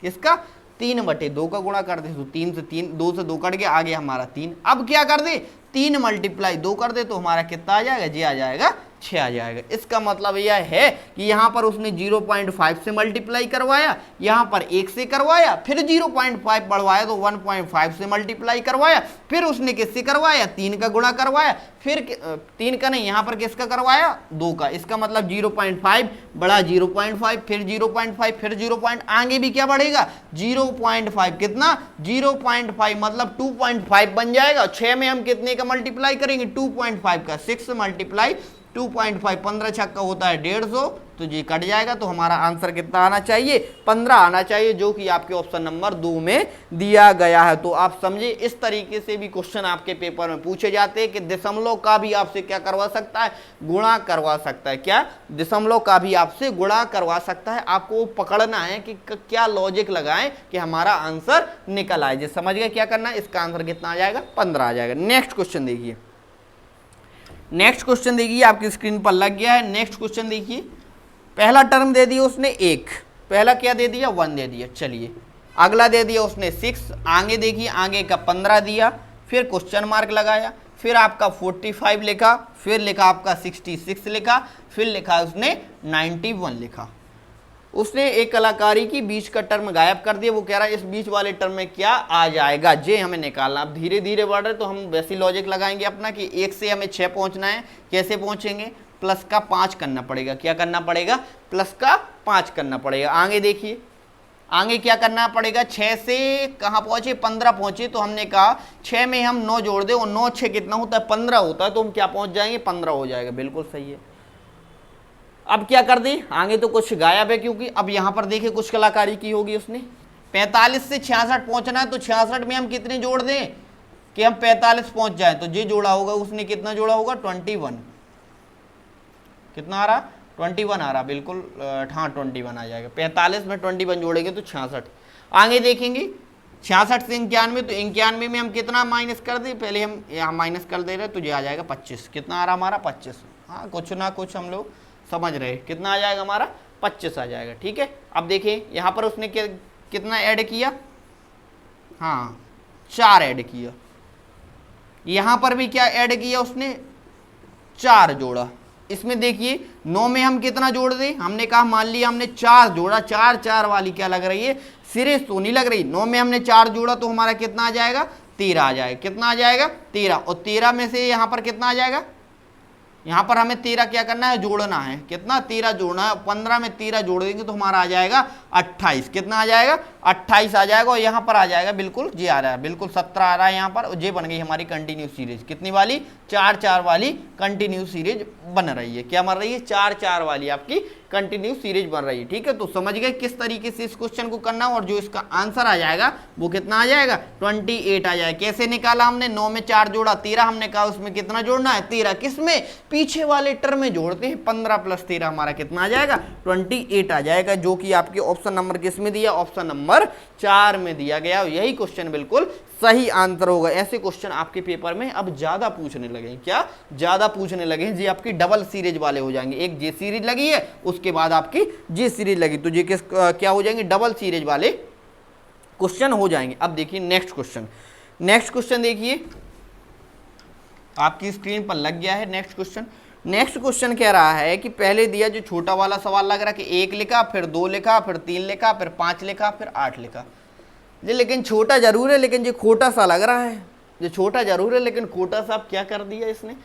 इसका 3/2 का गुणा कर दे तो 3 से 3, 2 से 2 कट गया, आ गया हमारा 3। अब क्या कर दे, 3 × 2 कर दे तो हमारा कितना आ जाएगा, जी आ जाएगा 6 आ जाएगा। इसका मतलब यह है कि यहाँ पर उसने 0.5 से मल्टीप्लाई करवाया, यहाँ पर 1 से करवाया, फिर 0.5 बढ़वाया तो 1.5 से मल्टीप्लाई करवाया, फिर उसने किससे करवाया, 3 का गुणा करवाया, फिर 3 का नहीं, यहाँ पर किसका करवाया, 2 का। इसका मतलब 0.5 बढ़ा 0.5, फिर 0.5, फिर 0. आगे भी क्या बढ़ेगा, 0.5, कितना 0.5 मतलब 2.5 बन जाएगा। 6 में हम कितने का मल्टीप्लाई करेंगे, 2.5 का, 6 मल्टीप्लाई 2.5, 15 छक्का होता है 150, तो ये कट जाएगा। तो हमारा आंसर कितना आना चाहिए, 15 आना चाहिए, जो कि आपके ऑप्शन नंबर 2 में दिया गया है। तो आप समझे, इस तरीके से भी क्वेश्चन आपके पेपर में पूछे जाते हैं कि दशमलव का भी आपसे क्या करवा सकता है, गुणा करवा सकता है। क्या, दशमलव का भी आपसे गुणा करवा सकता है। आपको पकड़ना है कि क्या लॉजिक लगाएं कि हमारा आंसर निकल आए। जो समझ गए क्या करना है, इसका आंसर कितना आ जाएगा, 15 आ जाएगा। नेक्स्ट क्वेश्चन देखिए, नेक्स्ट क्वेश्चन देखिए, आपकी स्क्रीन पर लग गया है। नेक्स्ट क्वेश्चन देखिए, पहला टर्म दे दिया उसने 1, पहला क्या दे दिया, 1 दे दिया। चलिए अगला दे दिया उसने 6, आगे देखिए, आगे का 15 दिया, फिर क्वेश्चन मार्क लगाया, फिर आपका 45 लिखा, फिर लिखा आपका 66 लिखा, फिर लिखा उसने 91 लिखा। उसने एक कलाकारी की, बीच का टर्म गायब कर दिया। वो कह रहा है इस बीच वाले टर्म में क्या आ जाएगा, जे हमें निकालना। अब धीरे धीरे बढ़ रहे तो हम वैसी लॉजिक लगाएंगे अपना कि 1 से हमें 6 पहुंचना है। कैसे पहुंचेंगे, प्लस का 5 करना पड़ेगा। क्या करना पड़ेगा, प्लस का 5 करना पड़ेगा। आगे देखिए, आगे क्या करना पड़ेगा, 6 से कहाँ पहुंचे, 15 पहुंचे। तो हमने कहा 6 में हम 9 जोड़ दे और 9 6 कितना होता है, 15 होता है, तो हम क्या पहुंच जाएंगे, 15 हो जाएगा। बिल्कुल सही है। अब क्या कर दी, आगे तो कुछ गायब है, क्योंकि अब यहां पर देखिए कुछ कलाकारी की होगी उसने। 45 से 66 पहुंचना है, तो 66 में हम कितने जोड़ दें कि हम 45 पहुंच जाए। तो ये जोड़ा होगा उसने, कितना जोड़ा होगा, 21। कितना आ रहा, 21 आ रहा, बिल्कुल हाँ 21 आ जाएगा। 45 में 21 जोड़ेंगे तो 66। आगे देखेंगे 66 से 91, तो 91 में हम कितना माइनस कर दें, पहले हम यहाँ माइनस कर दे रहे, तो ये आ जाएगा 25। कितना आ रहा हमारा, 25। हाँ कुछ ना कुछ हम लोग समझ रहे। कितना आ जाएगा हमारा, 25 आ जाएगा। ठीक है। अब देखिए यहाँ पर उसने कितना ऐड किया, हाँ 4 ऐड किया। यहाँ पर भी क्या ऐड किया उसने, 4 जोड़ा। इसमें देखिए 9 में हम कितना जोड़ दें, हमने कहा मान लिया हमने 4 जोड़ा, 4 4 वाली क्या लग रही है, सीरीज तो नहीं लग रही। 9 में हमने 4 जोड़ा तो हमारा कितना आ जाएगा, 13 आ जाएगा। कितना आ जाएगा, 13। और 13 में से यहाँ पर कितना आ जाएगा, यहाँ पर हमें 13 क्या करना है, जोड़ना है। कितना, 13 जोड़ना है। 15 में 13 जोड़ देंगे तो हमारा आ जाएगा 28। कितना आ जाएगा, 28 आ जाएगा। और यहाँ पर आ जाएगा, बिल्कुल जी आ रहा है, बिल्कुल 17 आ रहा है यहाँ पर। और ये बन गई हमारी कंटिन्यू सीरीज। कितनी वाली, 4 4 वाली कंटिन्यू सीरीज बन रही है। क्या बन रही है, 4 4 वाली आपकी कंटिन्यू सीरीज बन रही है। ठीक है। तो समझ गए किस तरीके से इस क्वेश्चन को करना, और जो इसका आंसर आ जाएगा वो कितना आ जाएगा, 28 आ जाएगा। कैसे निकाला हमने, 9 में 4 जोड़ा, 13 हमने कहा उसमें कितना जोड़ना है, 13। किसमें, पीछे वाले टर्म में जोड़ते हैं। 15 + 13 हमारा कितना आ जाएगा, 28 आ जाएगा, जो कि आपके ऑप्शन नंबर किस में दिया, ऑप्शन नंबर 4 में दिया गया। यही क्वेश्चन बिल्कुल सही आंसर होगा। ऐसे क्वेश्चन आपके पेपर में अब ज्यादा पूछने लगे। क्या, ज्यादा पूछने लगे, जी आपकी डबल सीरीज वाले हो जाएंगे। एक जे सीरीज लगी है, उसके बाद आपकी जे सीरीज लगी, तो ये किस क्या हो जाएंगे, डबल सीरीज वाले क्वेश्चन हो जाएंगे। अब देखिए नेक्स्ट क्वेश्चन, नेक्स्ट क्वेश्चन देखिए आपकी स्क्रीन पर लग गया है। नेक्स्ट क्वेश्चन, नेक्स्ट क्वेश्चन कह रहा है कि पहले दिया जो छोटा वाला सवाल लग रहा है कि 1 लिखा, फिर 2 लिखा, फिर 3 लिखा, फिर 5 लिखा, फिर 8 लिखा। ये लेकिन छोटा जरूर है, लेकिन ये खोटा सा लग रहा है। ये छोटा जरूर है लेकिन खोटा सा क्या कर दिया इसने।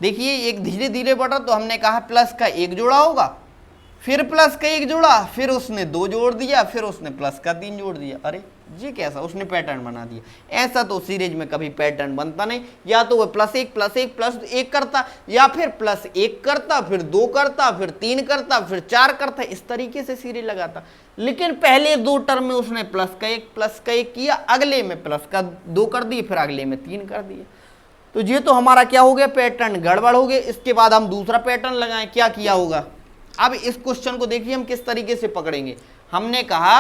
देखिए एक धीरे धीरे बढ़ा, तो हमने कहा प्लस का 1 जोड़ा होगा, फिर प्लस का 1 जोड़ा, फिर उसने 2 जोड़ दिया, फिर उसने प्लस का 3 जोड़ दिया। अरे ये कैसा, उसने पैटर्न बना दिया। ऐसा तो सीरीज में कभी पैटर्न बनता नहीं। या तो वो +1 +1 +1 करता, या फिर +1 करता, फिर 2 करता, फिर 3 करता, फिर 4 करता, इस तरीके से सीरीज लगाता। लेकिन पहले 2 टर्म में उसने प्लस का 1 किया, अगले में प्लस का 2 कर दिए, फिर अगले में 3 कर दिए। तो ये तो हमारा क्या हो गया, पैटर्न गड़बड़ हो गया। इसके बाद हम दूसरा पैटर्न लगाएं, क्या किया होगा। अब इस क्वेश्चन को देखिए हम किस तरीके से पकड़ेंगे। हमने कहा,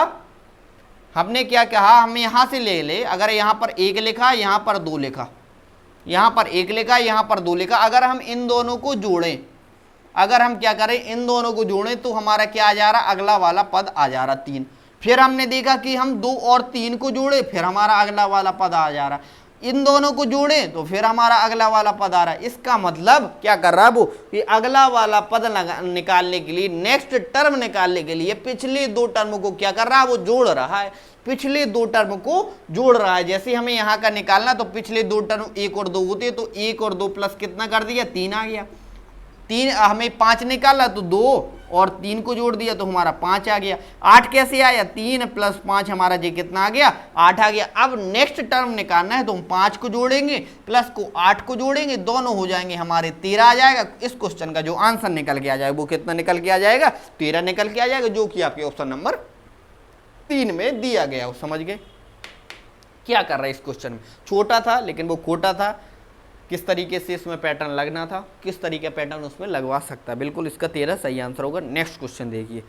हमने क्या कहा, हमें यहां से ले ले, अगर यहां पर 1 लिखा, यहां पर 2 लिखा, यहां पर 1 लिखा, यहां पर 2 लिखा, अगर हम इन दोनों को जोड़ें, अगर हम क्या करें, इन दोनों को जोड़ें तो हमारा क्या आ जा रहा, अगला वाला पद आ जा रहा 3। फिर हमने देखा कि हम 2 और 3 को जोड़े, फिर हमारा अगला वाला पद आ जा रहा, इन दोनों को जोड़े तो फिर हमारा अगला वाला पद आ रहा है। इसका मतलब क्या कर रहा है वो, कि अगला वाला पद निकालने के लिए, नेक्स्ट टर्म निकालने के लिए पिछले 2 टर्म को क्या कर रहा है, वो जोड़ रहा है, पिछले 2 टर्म को जोड़ रहा है। जैसे हमें यहाँ का निकालना, तो पिछले 2 टर्म 1 और 2 होते, तो 1 और 2 प्लस कितना कर दिया, 3 आ गया। 3 हमें 5 निकाला, तो 2 और 3 को जोड़ दिया तो हमारा 5 आ गया। 8 कैसे आया, 3 + 5 हमारा जी कितना आ गया, 8 आ गया। अब नेक्स्ट टर्म निकालना है तो हम 5 को जोड़ेंगे, प्लस को 8 को जोड़ेंगे, दोनों हो जाएंगे हमारे 13 आ जाएगा। इस क्वेश्चन का जो आंसर निकल के आ जाएगा वो कितना निकल के आ जाएगा, 13 निकल के आ जाएगा, जो कि आपके ऑप्शन नंबर 3 में दिया गया हो। समझ गए क्या कर रहा है इस क्वेश्चन में, छोटा था लेकिन वो खोटा था, किस तरीके से इसमें पैटर्न लगना था, किस तरीके पैटर्न उसमें लगवा सकता है। बिल्कुल इसका 13 सही आंसर होगा। नेक्स्ट क्वेश्चन देखिए,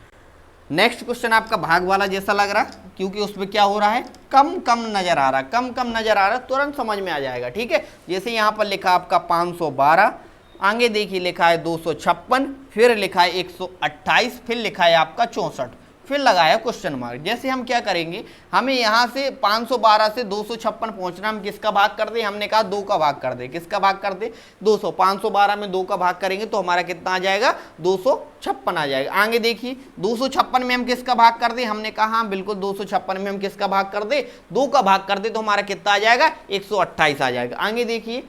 नेक्स्ट क्वेश्चन आपका भाग वाला जैसा लग रहा है, क्योंकि उसमें क्या हो रहा है, कम कम नजर आ रहा है, कम कम नजर आ रहा है, तुरंत समझ में आ जाएगा। ठीक है, जैसे यहाँ पर लिखा आपका 512, आगे देखिए लिखा है 256, फिर लिखा है 128, फिर लिखा है आपका 64, फिर लगाया क्वेश्चन मार्क। जैसे हम क्या करेंगे, हमें यहाँ से 512 से 256 पहुंचना, हम किसका भाग कर दे, हमने कहा 2 का भाग कर दे, किसका भाग कर दे, 200। 512 में 2 का भाग करेंगे तो हमारा कितना आ जाएगा, 256 आ जाएगा। आगे देखिए 256 में हम किसका भाग कर दे, हमने कहा हाँ बिल्कुल 256 में हम किसका भाग कर दे, 2 का भाग कर दे तो हमारा कितना आ जाएगा, 128 आ जाएगा। आगे देखिए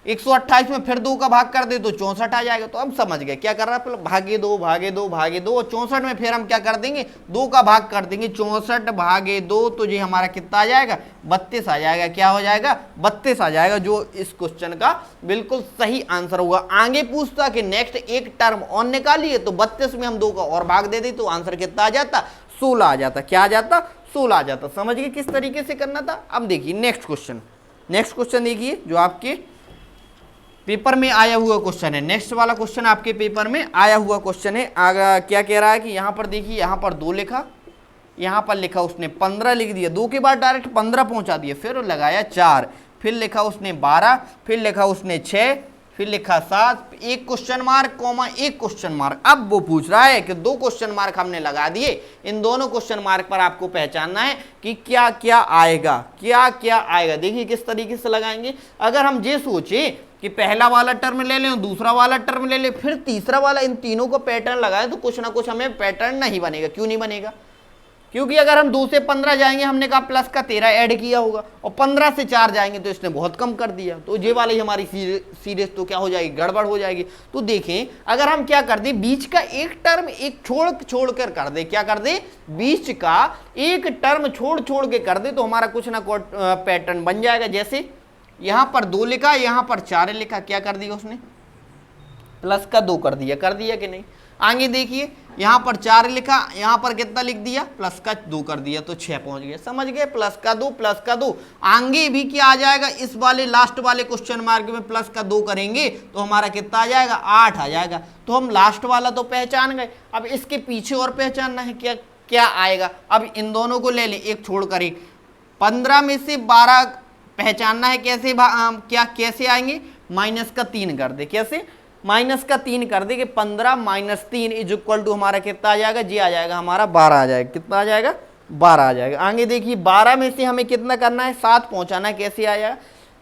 128 में फिर 2 का भाग कर दे तो 64 आ जाएगा। तो अब समझ गए क्या कर रहा है, भागे 2 भागे 2 भागे 2, और 64 में फिर हम क्या कर देंगे, 2 का भाग कर देंगे, 64 भागे 2, तो ये हमारा कितना आ जाएगा, 32 आ जाएगा। क्या हो जाएगा, 32 आ जाएगा, जो इस क्वेश्चन का बिल्कुल सही आंसर होगा। आगे पूछता कि नेक्स्ट एक टर्म और निकालिए, तो 32 में हम 2 का और भाग दे दी तो आंसर कितना आ जाता, 16 आ जाता। क्या आ जाता, 16 आ जाता। समझ गए किस तरीके से करना था। अब देखिए नेक्स्ट क्वेश्चन, नेक्स्ट क्वेश्चन देखिए जो आपके पेपर में आया हुआ क्वेश्चन है। नेक्स्ट वाला क्वेश्चन आपके पेपर में आया हुआ क्वेश्चन है। आगे क्या कह रहा है कि यहाँ पर देखिए, यहाँ पर 2 लिखा, यहाँ पर लिखा उसने 15 लिख दिया, 2 के बाद डायरेक्ट 15 पहुँचा दिया, फिर लगाया 4, फिर लिखा उसने 12, फिर लिखा उसने 6, फिर लिखा 7, एक क्वेश्चन मार्क कॉमा एक क्वेश्चन मार्क। अब वो पूछ रहा है कि 2 क्वेश्चन मार्क हमने लगा दिए, इन दोनों क्वेश्चन मार्क पर आपको पहचानना है कि क्या क्या आएगा, क्या क्या आएगा। देखिए किस तरीके से लगाएंगे। अगर हम ये सोचे कि पहला वाला टर्म ले लें, दूसरा वाला टर्म ले लें, फिर तीसरा वाला, इन तीनों को पैटर्न लगाए तो कुछ ना कुछ हमें पैटर्न नहीं बनेगा। क्यों नहीं बनेगा, क्योंकि अगर हम 2 से 15 जाएंगे, हमने कहा प्लस का 13 ऐड किया होगा, और 15 से 4 जाएंगे तो इसने बहुत कम कर दिया, तो ये वाली हमारी सीरीज तो क्या हो जाएगी, गड़बड़ हो जाएगी। तो देखें अगर हम क्या कर दें, बीच का एक टर्म एक छोड़ कर दे, क्या कर दे, बीच का एक टर्म छोड़ के कर दे, तो हमारा कुछ ना कुछ पैटर्न बन जाएगा। जैसे यहां पर 2 लिखा, यहां पर 4 लिखा, क्या कर दिया उसने, प्लस का 2 कर दिया कि नहीं। आगे देखिए यहां पर 4 लिखा, यहां पर कितना लिख दिया, प्लस का 2 कर दिया, तो 6 पहुंच गए। समझ गए, प्लस का 2। आगे भी क्या आ जाएगा, इस वाले लास्ट वाले क्वेश्चन मार्क में प्लस का 2 करेंगे तो हमारा कितना आ जाएगा, 8 आ जाएगा। तो हम लास्ट वाला तो पहचान गए, अब इसके पीछे और पहचानना है क्या क्या आएगा। अब इन दोनों को ले ले, एक छोड़कर एक, 15 में से 12 पहचानना है, कैसे क्या कैसे आएंगे, माइनस का 3 कर दे, कैसे माइनस का 3 कर दे कि 15 - 3 = हमारा कितना आ जाएगा, जी आ जाएगा हमारा 12 आ जाएगा। कितना आ जाएगा, 12 आ जाएगा। आगे देखिए 12 में से हमें कितना करना है, 7 पहुंचाना है। कैसे आया,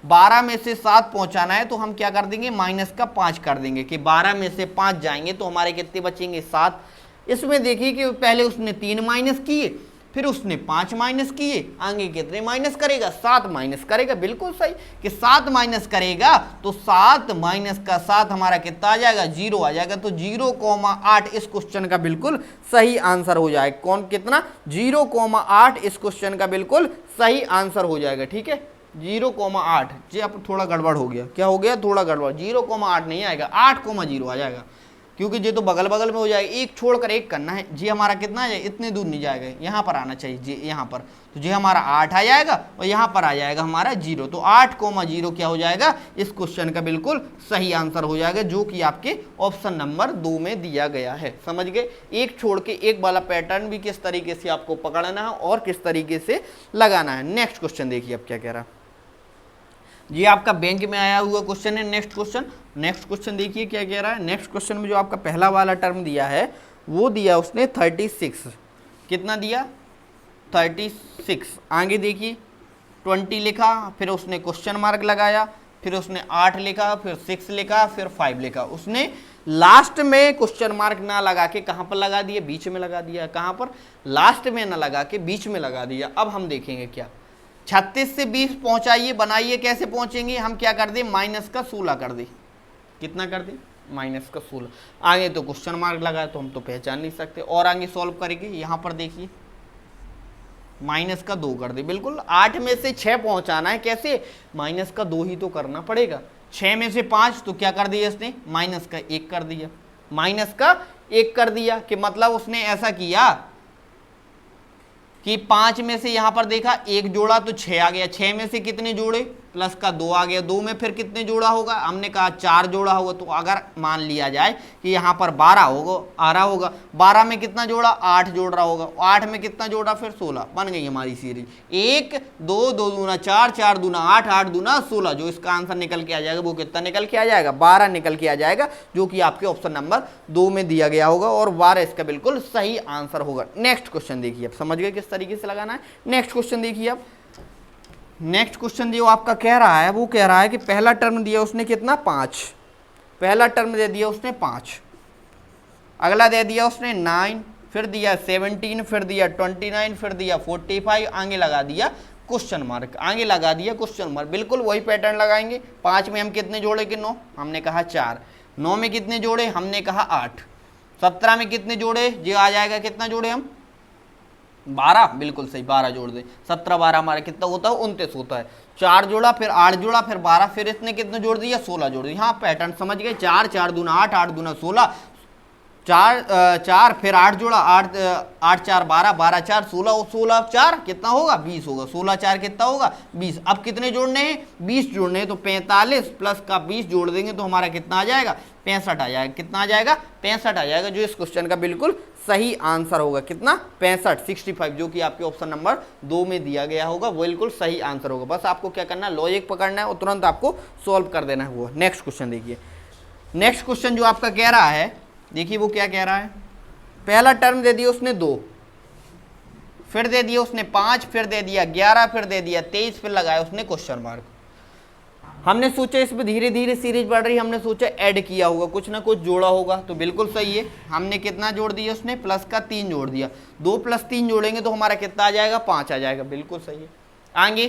12 में से 7 पहुंचाना है तो हम क्या कर देंगे, माइनस का 5 कर देंगे कि 12 में से 5 जाएंगे तो हमारे कितने बचेंगे, 7। इसमें देखिए कि पहले उसने 3 माइनस किए, फिर उसने 5 माइनस किए, आगे कितने माइनस करेगा, 7 माइनस करेगा। बिल्कुल सही कि 7 माइनस करेगा तो 7 माइनस का 7 हमारा कितना आ जाएगा, 0 आ जाएगा। तो 0,8 इस क्वेश्चन का बिल्कुल सही आंसर हो जाएगा। कौन कितना, 0,8 इस क्वेश्चन का बिल्कुल सही आंसर हो जाएगा। ठीक है, 0,8। जी अब थोड़ा गड़बड़ हो गया, क्या हो गया, थोड़ा गड़बड़, 0,8 नहीं आएगा, 8,0 आ जाएगा, क्योंकि ये तो बगल बगल में हो जाएगा, एक छोड़कर एक करना है। जी हमारा कितना है, इतने दूर नहीं जाएगा, यहाँ पर आना चाहिए जी, यहाँ पर। तो जी हमारा 8 आ जाएगा और यहाँ पर आ जाएगा हमारा 0। तो 8,0 क्या हो जाएगा, इस क्वेश्चन का बिल्कुल सही आंसर हो जाएगा, जो कि आपके ऑप्शन नंबर 2 में दिया गया है। समझ गए, एक छोड़ के एक वाला पैटर्न भी किस तरीके से आपको पकड़ना है और किस तरीके से लगाना है। नेक्स्ट क्वेश्चन देखिए अब क्या कह रहा है। ये आपका बैंक में आया हुआ क्वेश्चन है। नेक्स्ट क्वेश्चन देखिए क्या कह रहा है। नेक्स्ट क्वेश्चन में जो आपका पहला वाला टर्म दिया है वो दिया उसने 36। कितना दिया, 36। आगे देखिए 20 लिखा, फिर उसने क्वेश्चन मार्क लगाया, फिर उसने 8 लिखा, फिर 6 लिखा, फिर 5 लिखा। उसने लास्ट में क्वेश्चन मार्क ना लगा के कहाँ पर लगा दिया, बीच में लगा दिया। कहाँ पर, लास्ट में ना लगा के बीच में लगा दिया। अब हम देखेंगे क्या, 36 से 20 पहुंचाइए, बनाइए, कैसे पहुंचेंगे हम, क्या कर दे, माइनस का 16 कर दे। कितना कर दे, माइनस का 16। आगे तो क्वेश्चन मार्क लगा है तो हम तो पहचान नहीं सकते। और आगे सॉल्व करेंगे, यहाँ पर देखिए माइनस का 2 कर दे। बिल्कुल 8 में से 6 पहुंचाना है, कैसे, माइनस का 2 ही तो करना पड़ेगा। 6 में से 5 तो क्या कर दिया इसने, माइनस का 1 कर दिया। माइनस का 1 कर दिया कि मतलब उसने ऐसा किया कि 5 में से यहां पर देखा 1 जोड़ा तो 6 आ गया। 6 में से कितने जोड़े, प्लस का 2 आ गया। 2 में फिर कितने जोड़ा होगा, हमने कहा 4 जोड़ा होगा। तो अगर मान लिया जाए कि यहाँ पर 12 होगा, आ रहा होगा, 12 में कितना जोड़ा, 8 जोड़ रहा होगा। 8 में कितना जोड़ा, फिर 16। बन गई हमारी सीरीज। 1 2 2 दूना 4, 4 दूना 8, 8 दूना 16। जो इसका आंसर निकल के आ जाएगा वो कितना निकल के आ जाएगा, 12 निकल के आ जाएगा, जो कि आपके ऑप्शन नंबर 2 में दिया गया होगा और 12 इसका बिल्कुल सही आंसर होगा। नेक्स्ट क्वेश्चन देखिए, अब समझ गए किस तरीके से लगाना है। नेक्स्ट क्वेश्चन देखिए अब। नेक्स्ट क्वेश्चन जो आपका कह रहा है वो कह रहा है कि पहला टर्म दिया उसने कितना, 5। पहला टर्म दे दिया उसने 5, अगला दे दिया उसने 9, फिर दिया 17, फिर दिया 29, फिर दिया 45, आगे लगा दिया क्वेश्चन मार्क, आगे लगा दिया क्वेश्चन मार्क। बिल्कुल वही पैटर्न लगाएंगे। 5 में हम कितने जोड़े कि 9, हमने कहा 4। 9 में कितने जोड़े, हमने कहा 8। 17 में कितने जोड़े, जो आ जाएगा कितना जोड़े हम, 12। बिल्कुल सही, 12 जोड़ दे। 17 12 हमारा कितना होता है, 29 होता है। 4 जोड़ा, फिर 8 जोड़ा, फिर 12, फिर इसने कितने जोड़ दिया, 16 जोड़ दिया। हाँ पैटर्न समझ गए। 4 4 दूना 8, 8 दूना 16, 4 फिर 8 जोड़ा, 8 8 4 12, 12 4 16, 16 4 कितना होगा, 20 होगा। 16 4 कितना होगा, 20। अब कितने जोड़ने हैं, 20 जोड़ने हैं। तो 45 प्लस का 20 जोड़ देंगे तो हमारा कितना आ जाएगा, 65 आ जाएगा। कितना आ जाएगा, 65 आ जाएगा, जो इस क्वेश्चन का बिल्कुल सही आंसर होगा। कितना, 65 65, जो कि आपके ऑप्शन नंबर 2 में दिया गया होगा, वो बिल्कुल सही आंसर होगा। बस आपको क्या करना है, लॉजिक पकड़ना है और तुरंत आपको सॉल्व कर देना है वो। नेक्स्ट क्वेश्चन देखिए। नेक्स्ट क्वेश्चन जो आपका कह रहा है, देखिए वो क्या कह रहा है। पहला टर्म दे दिया उसने 2, फिर दे दिया उसने 5, फिर दे दिया 11, फिर दे दिया 23, फिर लगाया उसने क्वेश्चन मार्क। हमने सोचा इसमें धीरे धीरे सीरीज बढ़ रही, हमने सोचा ऐड किया होगा, कुछ ना कुछ जोड़ा होगा, तो बिल्कुल सही है। हमने कितना जोड़ दिया, उसने प्लस का 3 जोड़ दिया। 2 + 3 जोड़ेंगे तो हमारा कितना आ जाएगा, 5 आ जाएगा। बिल्कुल सही है। आगे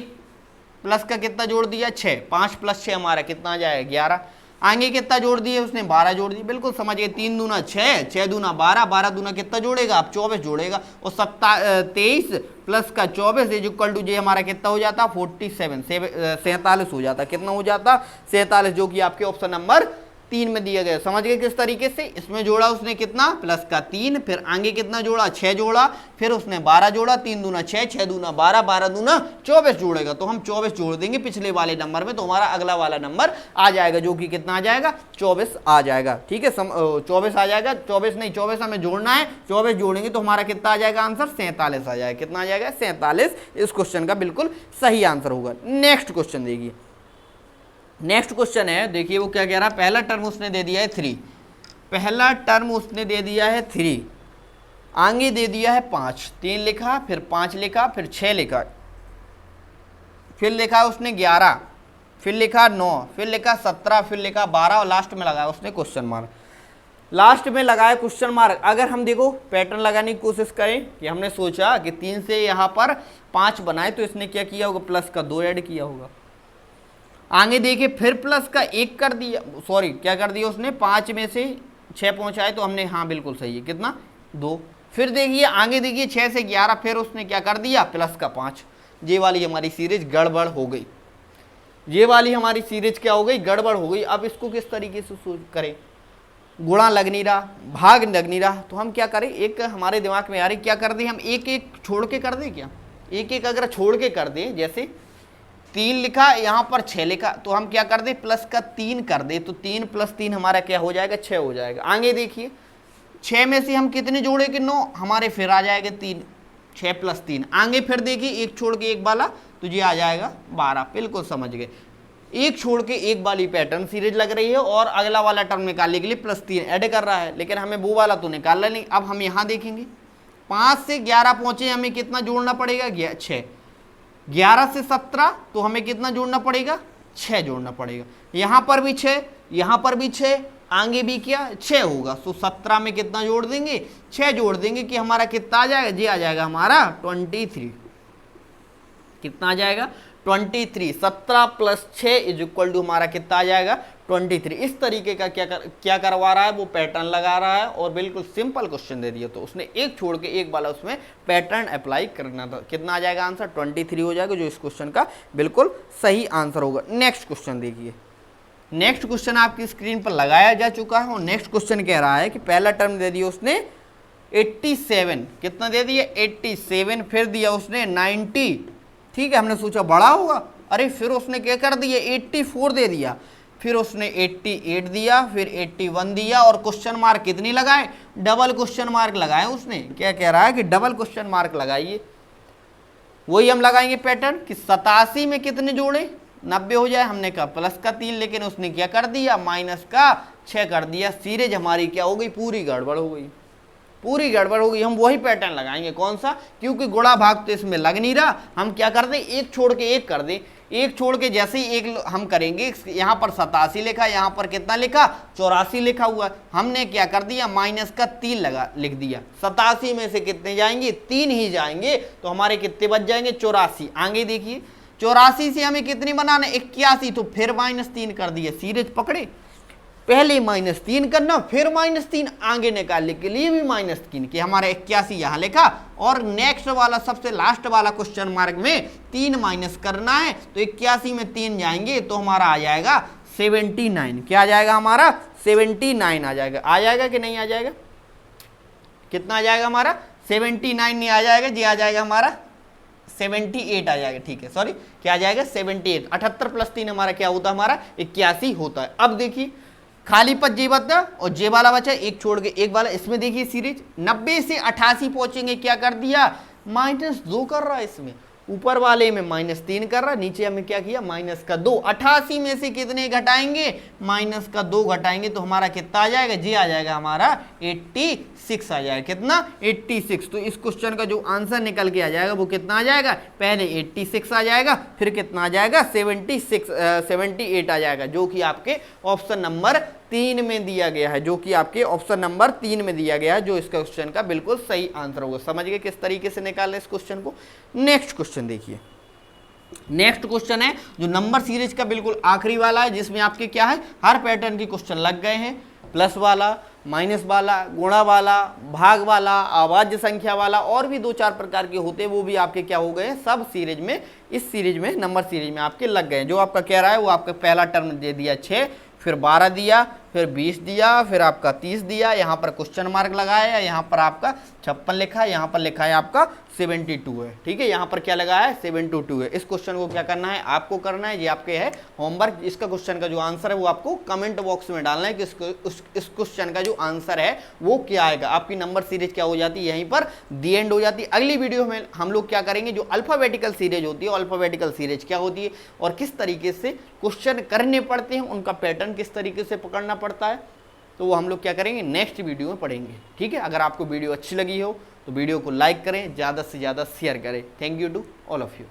प्लस का कितना जोड़ दिया, 6। 5 + 6 हमारा कितना आ जाएगा, 11। आगे कितना जोड़ दिए उसने, 12 जोड़ दिए। बिल्कुल समझ गए। 3 दूना 6, 6 दूना 12, 12 दूना कितना जोड़ेगा, आप 24 जोड़ेगा। और 23 प्लस का 24 इज इक्वल टू जे हमारा कितना हो जाता, 47 47 हो जाता। कितना हो जाता, 47, जो कि आपके ऑप्शन नंबर 3 में दिया गया। समझ गए किस तरीके से। इसमें जोड़ा उसने कितना, प्लस का 3, फिर आगे कितना जोड़ा, 6 जोड़ा, फिर उसने 12 जोड़ा। 3 दूना 6, 6 दूना 12, 12 दूना 24 जोड़ेगा। तो हम 24 जोड़ देंगे पिछले वाले नंबर में, तो हमारा अगला वाला नंबर आ जाएगा, जो कि कितना आ जाएगा, 24 आ जाएगा। ठीक है, 24 आ जाएगा। 24 नहीं, 24 हमें जोड़ना है। 24 जोड़ेंगे तो हमारा कितना आ जाएगा आंसर, 47 आ जाएगा। कितना आ जाएगा, 47 इस क्वेश्चन का बिल्कुल सही आंसर होगा। नेक्स्ट क्वेश्चन देखिए। नेक्स्ट क्वेश्चन है, देखिए वो क्या कह रहा है। पहला टर्म उसने दे दिया है 3, पहला टर्म उसने दे दिया है 3, आगे दे दिया है 5। 3 लिखा, फिर 5 लिखा, फिर 6 लिखा, फिर लिखा उसने 11, फिर लिखा 9, फिर लिखा 17, फिर लिखा 12 और लास्ट में लगाया उसने क्वेश्चन मार्क। लास्ट में लगाया क्वेश्चन मार्क। अगर हम देखो पैटर्न लगाने की कोशिश करें कि हमने सोचा कि 3 से यहाँ पर 5 बनाए, तो इसने क्या किया होगा, प्लस का 2 ऐड किया होगा। आगे देखिए फिर प्लस का 1 कर दिया, सॉरी क्या कर दिया उसने, 5 में से 6 पहुंचाए तो हमने, हाँ बिल्कुल सही है, कितना 2। फिर देखिए आगे देखिए 6 से 11, फिर उसने क्या कर दिया, प्लस का 5। ये वाली हमारी सीरीज गड़बड़ हो गई। ये वाली हमारी सीरीज क्या हो गई, गड़बड़ हो गई। अब इसको किस तरीके से करें, गुणा लग नहीं रहा, भाग लग नहीं रहा, तो हम क्या करें, एक हमारे दिमाग में आ रही क्या कर दें, हम एक एक छोड़ के कर दें क्या, एक एक अगर छोड़ के कर दें, जैसे 3 लिखा यहाँ पर 6 लिखा, तो हम क्या कर दें प्लस का 3 कर दें, तो 3 + 3 हमारा क्या हो जाएगा 6 हो जाएगा। आगे देखिए 6 में से हम कितने जोड़े कि 9, हमारे फिर आ जाएगा 3, 6 + 3। आगे फिर देखिए एक छोड़ के एक वाला, तो ये आ जाएगा 12। बिल्कुल समझ गए, एक छोड़ के एक वाली पैटर्न सीरीज लग रही है और अगला वाला टर्म निकालने के लिए +3 ऐड कर रहा है, लेकिन हमें वो वाला तो निकालना नहीं। अब हम यहाँ देखेंगे 5 से 11 पहुंचे, हमें कितना जोड़ना पड़ेगा 6, 11 से 17, तो हमें कितना जोड़ना पड़ेगा 6 जोड़ना पड़ेगा। यहाँ पर भी 6, यहाँ पर भी 6, आगे भी क्या 6 होगा, तो 17 में कितना जोड़ देंगे 6 जोड़ देंगे कि हमारा कितना आ जाएगा, जी आ जाएगा हमारा 23। कितना आ जाएगा 23, 17 + 6 = हमारा कितना आ जाएगा 23। इस तरीके का क्या करवा रहा है, वो पैटर्न लगा रहा है और बिल्कुल सिंपल क्वेश्चन दे दिया, तो उसने एक छोड़ के एक वाला उसमें पैटर्न अप्लाई करना था। कितना आ जाएगा आंसर 23 हो जाएगा, जो इस क्वेश्चन का बिल्कुल सही आंसर होगा। नेक्स्ट क्वेश्चन देखिए, नेक्स्ट क्वेश्चन आपकी स्क्रीन पर लगाया जा चुका है और नेक्स्ट क्वेश्चन कह रहा है कि पहला टर्म दे दिया उसने 87, कितना दे दिया 87, फिर दिया उसने 90, ठीक है, हमने सोचा बड़ा होगा, अरे फिर उसने क्या कर दिया 84 दे दिया, फिर उसने 88 दिया, फिर 81 दिया और क्वेश्चन मार्क कितनी लगाए, डबल क्वेश्चन मार्क लगाए उसने। क्या कह रहा है कि डबल क्वेश्चन मार्क लगाइए, वही हम लगाएंगे पैटर्न कि 87 में कितने जोड़े 90 हो जाए, हमने कहा प्लस का 3, लेकिन उसने क्या कर दिया माइनस का 6 कर दिया। सीरीज हमारी क्या हो गई, पूरी गड़बड़ हो गई, पूरी गड़बड़ हो गई। हम वही पैटर्न लगाएंगे, कौन सा, क्योंकि गुणा भाग तो इसमें लग नहीं रहा, हम क्या कर दें एक छोड़ के एक कर दें, एक छोड़ के जैसे ही एक हम करेंगे, यहाँ पर 87 लिखा, यहाँ पर कितना लिखा 84 लिखा हुआ, हमने क्या कर दिया माइनस का 3 लिख दिया। 87 में से कितने जाएंगे 3 ही जाएंगे, तो हमारे कितने बच जाएंगे 84। आगे देखिए 84 से हमें कितनी बनाना 81, तो फिर -3 कर दिए। सीरीज पकड़े, पहले -3 करना, फिर -3, आगे निकालने के लिए भी -3 कि हमारा 81 यहाँ लिखा और नेक्स्ट वाला सबसे लास्ट वाला क्वेश्चन मार्क में 3 माइनस करना है, तो 81 में 3 जाएंगे तो हमारा आ जाएगा 79। क्या आ जाएगा हमारा 79 आ जाएगा कि नहीं आ जाएगा, कितना आ जाएगा हमारा 79 नहीं आ जाएगा जी, आ जाएगा हमारा 78 आ जाएगा, ठीक है, सॉरी क्या आ जाएगा 78। 78 + 3 हमारा क्या होता है, हमारा 81 होता है। अब देखिए खाली पद जे बचा और जे वाला बचा, एक छोड़ के एक वाला। इसमें देखिए सीरीज 90 से 88 पहुंचेंगे, क्या कर दिया -2 कर रहा है, इसमें ऊपर वाले में -3 कर रहा, नीचे हमें क्या किया -2। 88 में से कितने घटाएंगे -2 घटाएंगे, तो हमारा कितना आ जाएगा जी, आ जाएगा हमारा 86 आ जाएगा। कितना 86। तो इस क्वेश्चन का जो आंसर निकल के आ जाएगा वो कितना आ जाएगा, पहले 86 आ जाएगा, फिर कितना आ जाएगा 78 आ जाएगा, जो कि आपके ऑप्शन नंबर 3 में दिया गया है, जो कि आपके ऑप्शन नंबर 3 में दिया गया है, जो इस क्वेश्चन का बिल्कुल सही आंसर होगा। समझ गए किस तरीके से निकालना इस क्वेश्चन को। नेक्स्ट क्वेश्चन देखिए, नेक्स्ट क्वेश्चन है जो नंबर सीरीज का बिल्कुल आखिरी वाला है, जिसमें आपके क्या है हर पैटर्न के क्वेश्चन लग गए हैं, प्लस वाला, माइनस वाला, गुणा वाला, भाग वाला, अभाज्य संख्या वाला, और भी 2-4 प्रकार के होते हैं, वो भी आपके क्या हो गए हैं सब सीरीज में, इस सीरीज में नंबर सीरीज में आपके लग गए हैं। जो आपका कह रहा है वो आपका पहला टर्म दे दिया 6, फिर 12 दिया, फिर 20 दिया, फिर आपका 30 दिया, यहाँ पर क्वेश्चन मार्क लगाया, यहाँ पर आपका 56 लिखा है, यहाँ पर लिखा है आपका 72 है, ठीक है, यहाँ पर क्या लगा है 72 है। इस क्वेश्चन को क्या करना है आपको करना है, ये आपके है होमवर्क। इसका क्वेश्चन का जो आंसर है वो आपको कमेंट बॉक्स में डालना है कि इस क्वेश्चन का जो आंसर है वो क्या आएगा। आपकी नंबर सीरीज क्या हो जाती है, यहीं पर दी एंड हो जाती है। अगली वीडियो में हम लोग क्या करेंगे, जो अल्फाबेटिकल सीरीज होती है, अल्फाबेटिकल सीरीज क्या होती है और किस तरीके से क्वेश्चन करने पड़ते हैं, उनका पैटर्न किस तरीके से पकड़ना पड़ता है, तो वो हम लोग क्या करेंगे नेक्स्ट वीडियो में पढ़ेंगे, ठीक है। अगर आपको वीडियो अच्छी लगी हो तो वीडियो को लाइक करें, ज़्यादा से ज़्यादा शेयर करें। Thank you to all of you.